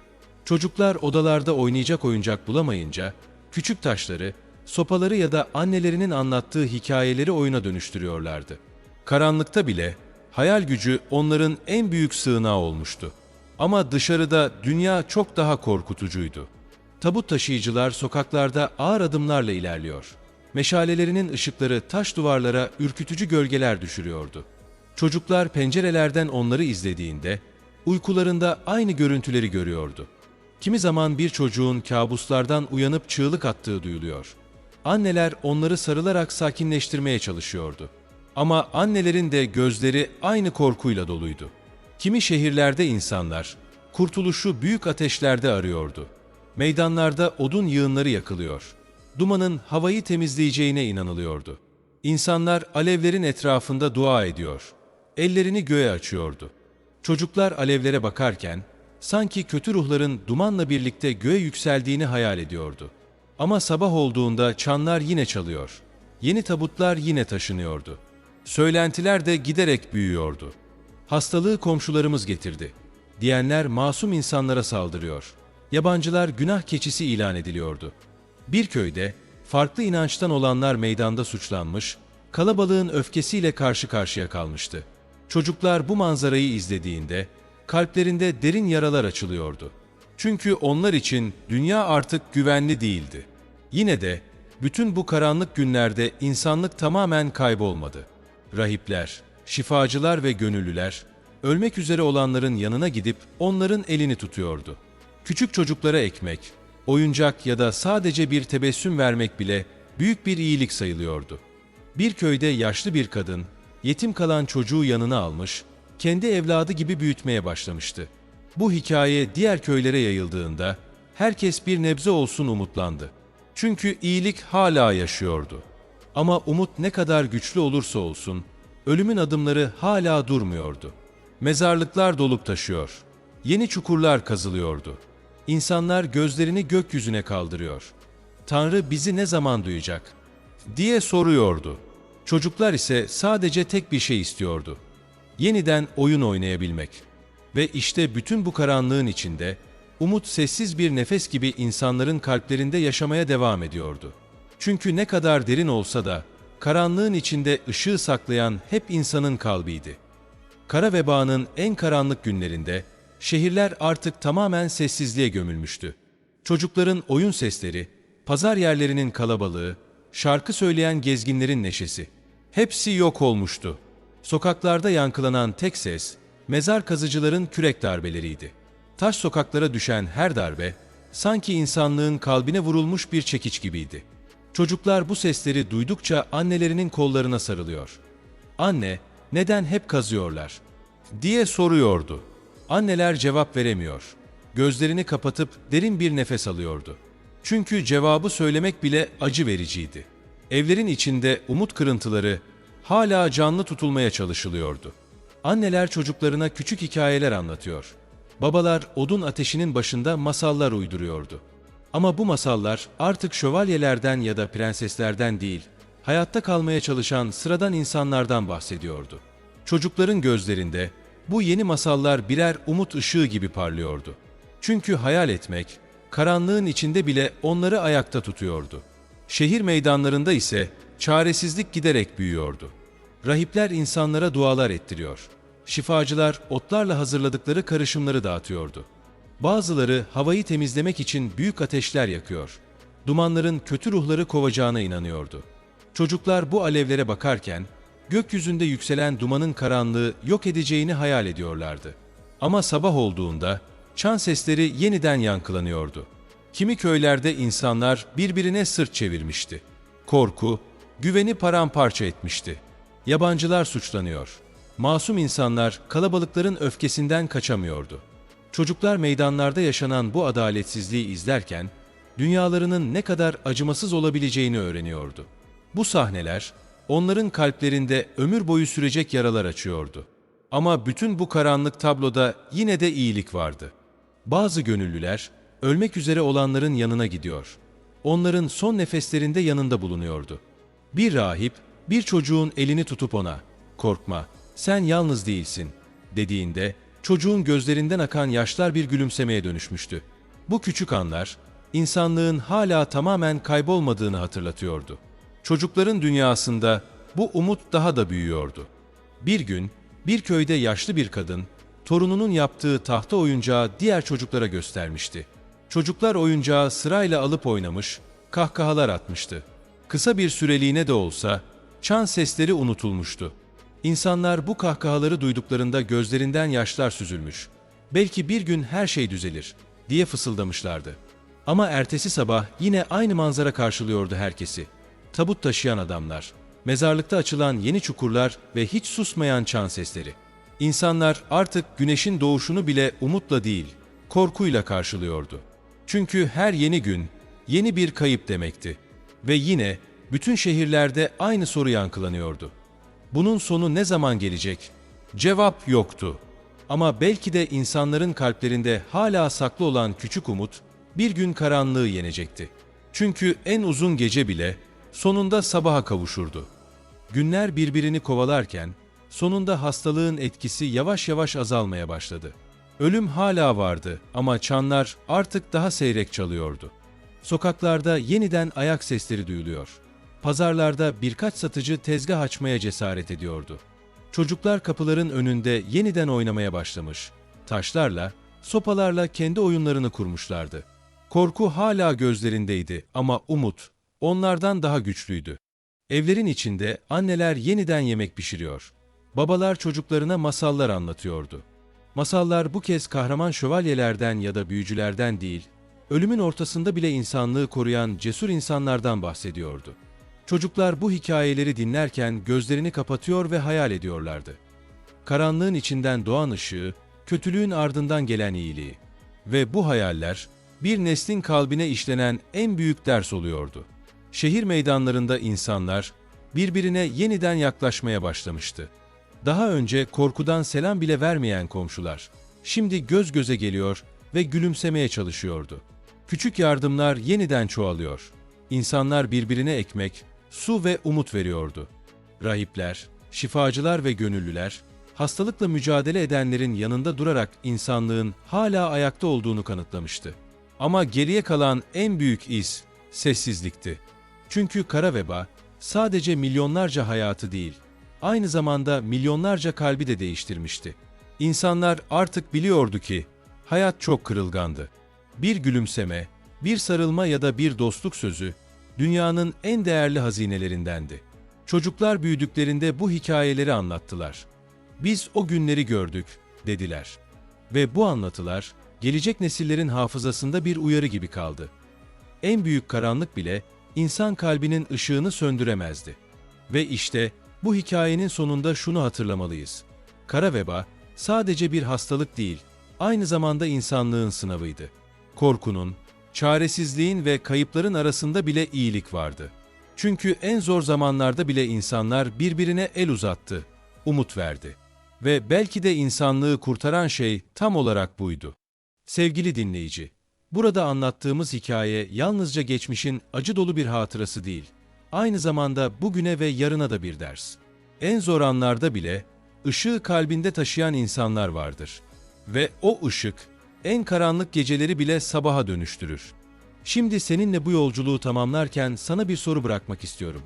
Çocuklar odalarda oynayacak oyuncak bulamayınca, küçük taşları, sopaları ya da annelerinin anlattığı hikayeleri oyuna dönüştürüyorlardı. Karanlıkta bile hayal gücü onların en büyük sığınağı olmuştu. Ama dışarıda dünya çok daha korkutucuydu. Tabut taşıyıcılar sokaklarda ağır adımlarla ilerliyor. Meşalelerinin ışıkları taş duvarlara ürkütücü gölgeler düşürüyordu. Çocuklar pencerelerden onları izlediğinde uykularında aynı görüntüleri görüyordu. Kimi zaman bir çocuğun kabuslardan uyanıp çığlık attığı duyuluyor. Anneler onları sarılarak sakinleştirmeye çalışıyordu. Ama annelerin de gözleri aynı korkuyla doluydu. Kimi şehirlerde insanlar kurtuluşu büyük ateşlerde arıyordu. Meydanlarda odun yığınları yakılıyor. Dumanın havayı temizleyeceğine inanılıyordu. İnsanlar alevlerin etrafında dua ediyor. Ellerini göğe açıyordu. Çocuklar alevlere bakarken sanki kötü ruhların dumanla birlikte göğe yükseldiğini hayal ediyordu. Ama sabah olduğunda çanlar yine çalıyor. Yeni tabutlar yine taşınıyordu. Söylentiler de giderek büyüyordu. "Hastalığı komşularımız getirdi" diyenler masum insanlara saldırıyor. Yabancılar günah keçisi ilan ediliyordu. Bir köyde farklı inançtan olanlar meydanda suçlanmış, kalabalığın öfkesiyle karşı karşıya kalmıştı. Çocuklar bu manzarayı izlediğinde kalplerinde derin yaralar açılıyordu. Çünkü onlar için dünya artık güvenli değildi. Yine de bütün bu karanlık günlerde insanlık tamamen kaybolmadı. Rahipler, şifacılar ve gönüllüler, ölmek üzere olanların yanına gidip onların elini tutuyordu. Küçük çocuklara ekmek, oyuncak ya da sadece bir tebessüm vermek bile büyük bir iyilik sayılıyordu. Bir köyde yaşlı bir kadın, yetim kalan çocuğu yanına almış, kendi evladı gibi büyütmeye başlamıştı. Bu hikaye diğer köylere yayıldığında herkes bir nebze olsun umutlandı. Çünkü iyilik hala yaşıyordu. Ama umut ne kadar güçlü olursa olsun, ölümün adımları hala durmuyordu. Mezarlıklar dolup taşıyor. Yeni çukurlar kazılıyordu. İnsanlar gözlerini gökyüzüne kaldırıyor. Tanrı bizi ne zaman duyacak diye soruyordu. Çocuklar ise sadece tek bir şey istiyordu. Yeniden oyun oynayabilmek. Ve işte bütün bu karanlığın içinde umut sessiz bir nefes gibi insanların kalplerinde yaşamaya devam ediyordu. Çünkü ne kadar derin olsa da karanlığın içinde ışığı saklayan hep insanın kalbiydi. Kara vebanın en karanlık günlerinde şehirler artık tamamen sessizliğe gömülmüştü. Çocukların oyun sesleri, pazar yerlerinin kalabalığı, şarkı söyleyen gezginlerin neşesi, hepsi yok olmuştu. Sokaklarda yankılanan tek ses, mezar kazıcıların kürek darbeleriydi. Taş sokaklara düşen her darbe, sanki insanlığın kalbine vurulmuş bir çekiç gibiydi. Çocuklar bu sesleri duydukça annelerinin kollarına sarılıyor. "Anne, neden hep kazıyorlar?" diye soruyordu. Anneler cevap veremiyor. Gözlerini kapatıp derin bir nefes alıyordu. Çünkü cevabı söylemek bile acı vericiydi. Evlerin içinde umut kırıntıları hala canlı tutulmaya çalışılıyordu. Anneler çocuklarına küçük hikayeler anlatıyor. Babalar odun ateşinin başında masallar uyduruyordu. Ama bu masallar artık şövalyelerden ya da prenseslerden değil, hayatta kalmaya çalışan sıradan insanlardan bahsediyordu. Çocukların gözlerinde bu yeni masallar birer umut ışığı gibi parlıyordu. Çünkü hayal etmek, karanlığın içinde bile onları ayakta tutuyordu. Şehir meydanlarında ise çaresizlik giderek büyüyordu. Rahipler insanlara dualar ettiriyor. Şifacılar otlarla hazırladıkları karışımları dağıtıyordu. Bazıları havayı temizlemek için büyük ateşler yakıyor. Dumanların kötü ruhları kovacağına inanıyordu. Çocuklar bu alevlere bakarken, gökyüzünde yükselen dumanın karanlığı yok edeceğini hayal ediyorlardı. Ama sabah olduğunda, çan sesleri yeniden yankılanıyordu. Kimi köylerde insanlar birbirine sırt çevirmişti. Korku, güveni paramparça etmişti. Yabancılar suçlanıyor. Masum insanlar kalabalıkların öfkesinden kaçamıyordu. Çocuklar meydanlarda yaşanan bu adaletsizliği izlerken, dünyalarının ne kadar acımasız olabileceğini öğreniyordu. Bu sahneler, onların kalplerinde ömür boyu sürecek yaralar açıyordu. Ama bütün bu karanlık tabloda yine de iyilik vardı. Bazı gönüllüler, ölmek üzere olanların yanına gidiyor. Onların son nefeslerinde yanında bulunuyordu. Bir rahip, bir çocuğun elini tutup ona, "Korkma, sen yalnız değilsin," dediğinde, çocuğun gözlerinden akan yaşlar bir gülümsemeye dönüşmüştü. Bu küçük anlar, insanlığın hala tamamen kaybolmadığını hatırlatıyordu. Çocukların dünyasında bu umut daha da büyüyordu. Bir gün, bir köyde yaşlı bir kadın, torununun yaptığı tahta oyuncağı diğer çocuklara göstermişti. Çocuklar oyuncağı sırayla alıp oynamış, kahkahalar atmıştı. Kısa bir süreliğine de olsa, çan sesleri unutulmuştu. İnsanlar bu kahkahaları duyduklarında gözlerinden yaşlar süzülmüş. "Belki bir gün her şey düzelir," diye fısıldamışlardı. Ama ertesi sabah yine aynı manzara karşılıyordu herkesi. Tabut taşıyan adamlar, mezarlıkta açılan yeni çukurlar ve hiç susmayan çan sesleri. İnsanlar artık güneşin doğuşunu bile umutla değil, korkuyla karşılıyordu. Çünkü her yeni gün, yeni bir kayıp demekti. Ve yine bütün şehirlerde aynı soru yankılanıyordu. Bunun sonu ne zaman gelecek? Cevap yoktu. Ama belki de insanların kalplerinde hala saklı olan küçük umut, bir gün karanlığı yenecekti. Çünkü en uzun gece bile sonunda sabaha kavuşurdu. Günler birbirini kovalarken, sonunda hastalığın etkisi yavaş yavaş azalmaya başladı. Ölüm hala vardı ama çanlar artık daha seyrek çalıyordu. Sokaklarda yeniden ayak sesleri duyuluyor. Pazarlarda birkaç satıcı tezgah açmaya cesaret ediyordu. Çocuklar kapıların önünde yeniden oynamaya başlamış. Taşlarla, sopalarla kendi oyunlarını kurmuşlardı. Korku hala gözlerindeydi ama umut onlardan daha güçlüydü. Evlerin içinde anneler yeniden yemek pişiriyor. Babalar çocuklarına masallar anlatıyordu. Masallar bu kez kahraman şövalyelerden ya da büyücülerden değil, ölümün ortasında bile insanlığı koruyan cesur insanlardan bahsediyordu. Çocuklar bu hikayeleri dinlerken gözlerini kapatıyor ve hayal ediyorlardı. Karanlığın içinden doğan ışığı, kötülüğün ardından gelen iyiliği. Ve bu hayaller, bir neslin kalbine işlenen en büyük ders oluyordu. Şehir meydanlarında insanlar, birbirine yeniden yaklaşmaya başlamıştı. Daha önce korkudan selam bile vermeyen komşular, şimdi göz göze geliyor ve gülümsemeye çalışıyordu. Küçük yardımlar yeniden çoğalıyor. İnsanlar birbirine ekmek, su ve umut veriyordu. Rahipler, şifacılar ve gönüllüler, hastalıkla mücadele edenlerin yanında durarak insanlığın hala ayakta olduğunu kanıtlamıştı. Ama geriye kalan en büyük iz, sessizlikti. Çünkü kara veba, sadece milyonlarca hayatı değil, aynı zamanda milyonlarca kalbi de değiştirmişti. İnsanlar artık biliyordu ki, hayat çok kırılgandı. Bir gülümseme, bir sarılma ya da bir dostluk sözü, dünyanın en değerli hazinelerindendi. Çocuklar büyüdüklerinde bu hikayeleri anlattılar. "Biz o günleri gördük," dediler. Ve bu anlatılar, gelecek nesillerin hafızasında bir uyarı gibi kaldı. En büyük karanlık bile, insan kalbinin ışığını söndüremezdi. Ve işte, bu hikayenin sonunda şunu hatırlamalıyız. Kara veba, sadece bir hastalık değil, aynı zamanda insanlığın sınavıydı. Korkunun, çaresizliğin ve kayıpların arasında bile iyilik vardı. Çünkü en zor zamanlarda bile insanlar birbirine el uzattı, umut verdi. Ve belki de insanlığı kurtaran şey tam olarak buydu. Sevgili dinleyici, burada anlattığımız hikaye yalnızca geçmişin acı dolu bir hatırası değil, aynı zamanda bugüne ve yarına da bir ders. En zor anlarda bile ışığı kalbinde taşıyan insanlar vardır. Ve o ışık, en karanlık geceleri bile sabaha dönüştürür. Şimdi seninle bu yolculuğu tamamlarken sana bir soru bırakmak istiyorum.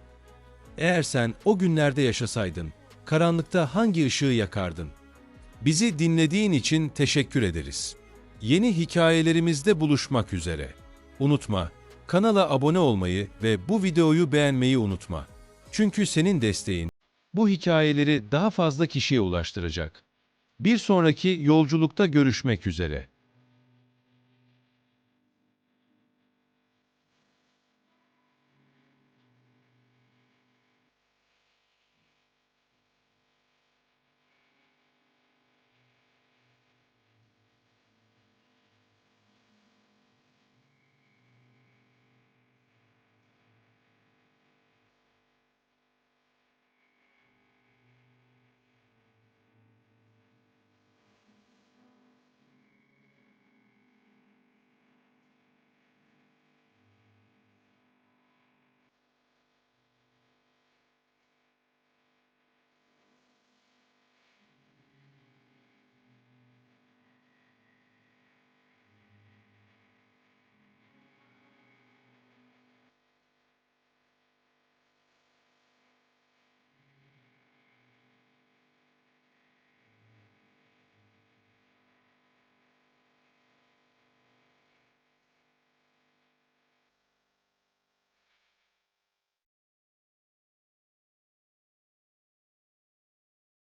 Eğer sen o günlerde yaşasaydın, karanlıkta hangi ışığı yakardın? Bizi dinlediğin için teşekkür ederiz. Yeni hikayelerimizde buluşmak üzere. Unutma, kanala abone olmayı ve bu videoyu beğenmeyi unutma. Çünkü senin desteğin, bu hikayeleri daha fazla kişiye ulaştıracak. Bir sonraki yolculukta görüşmek üzere.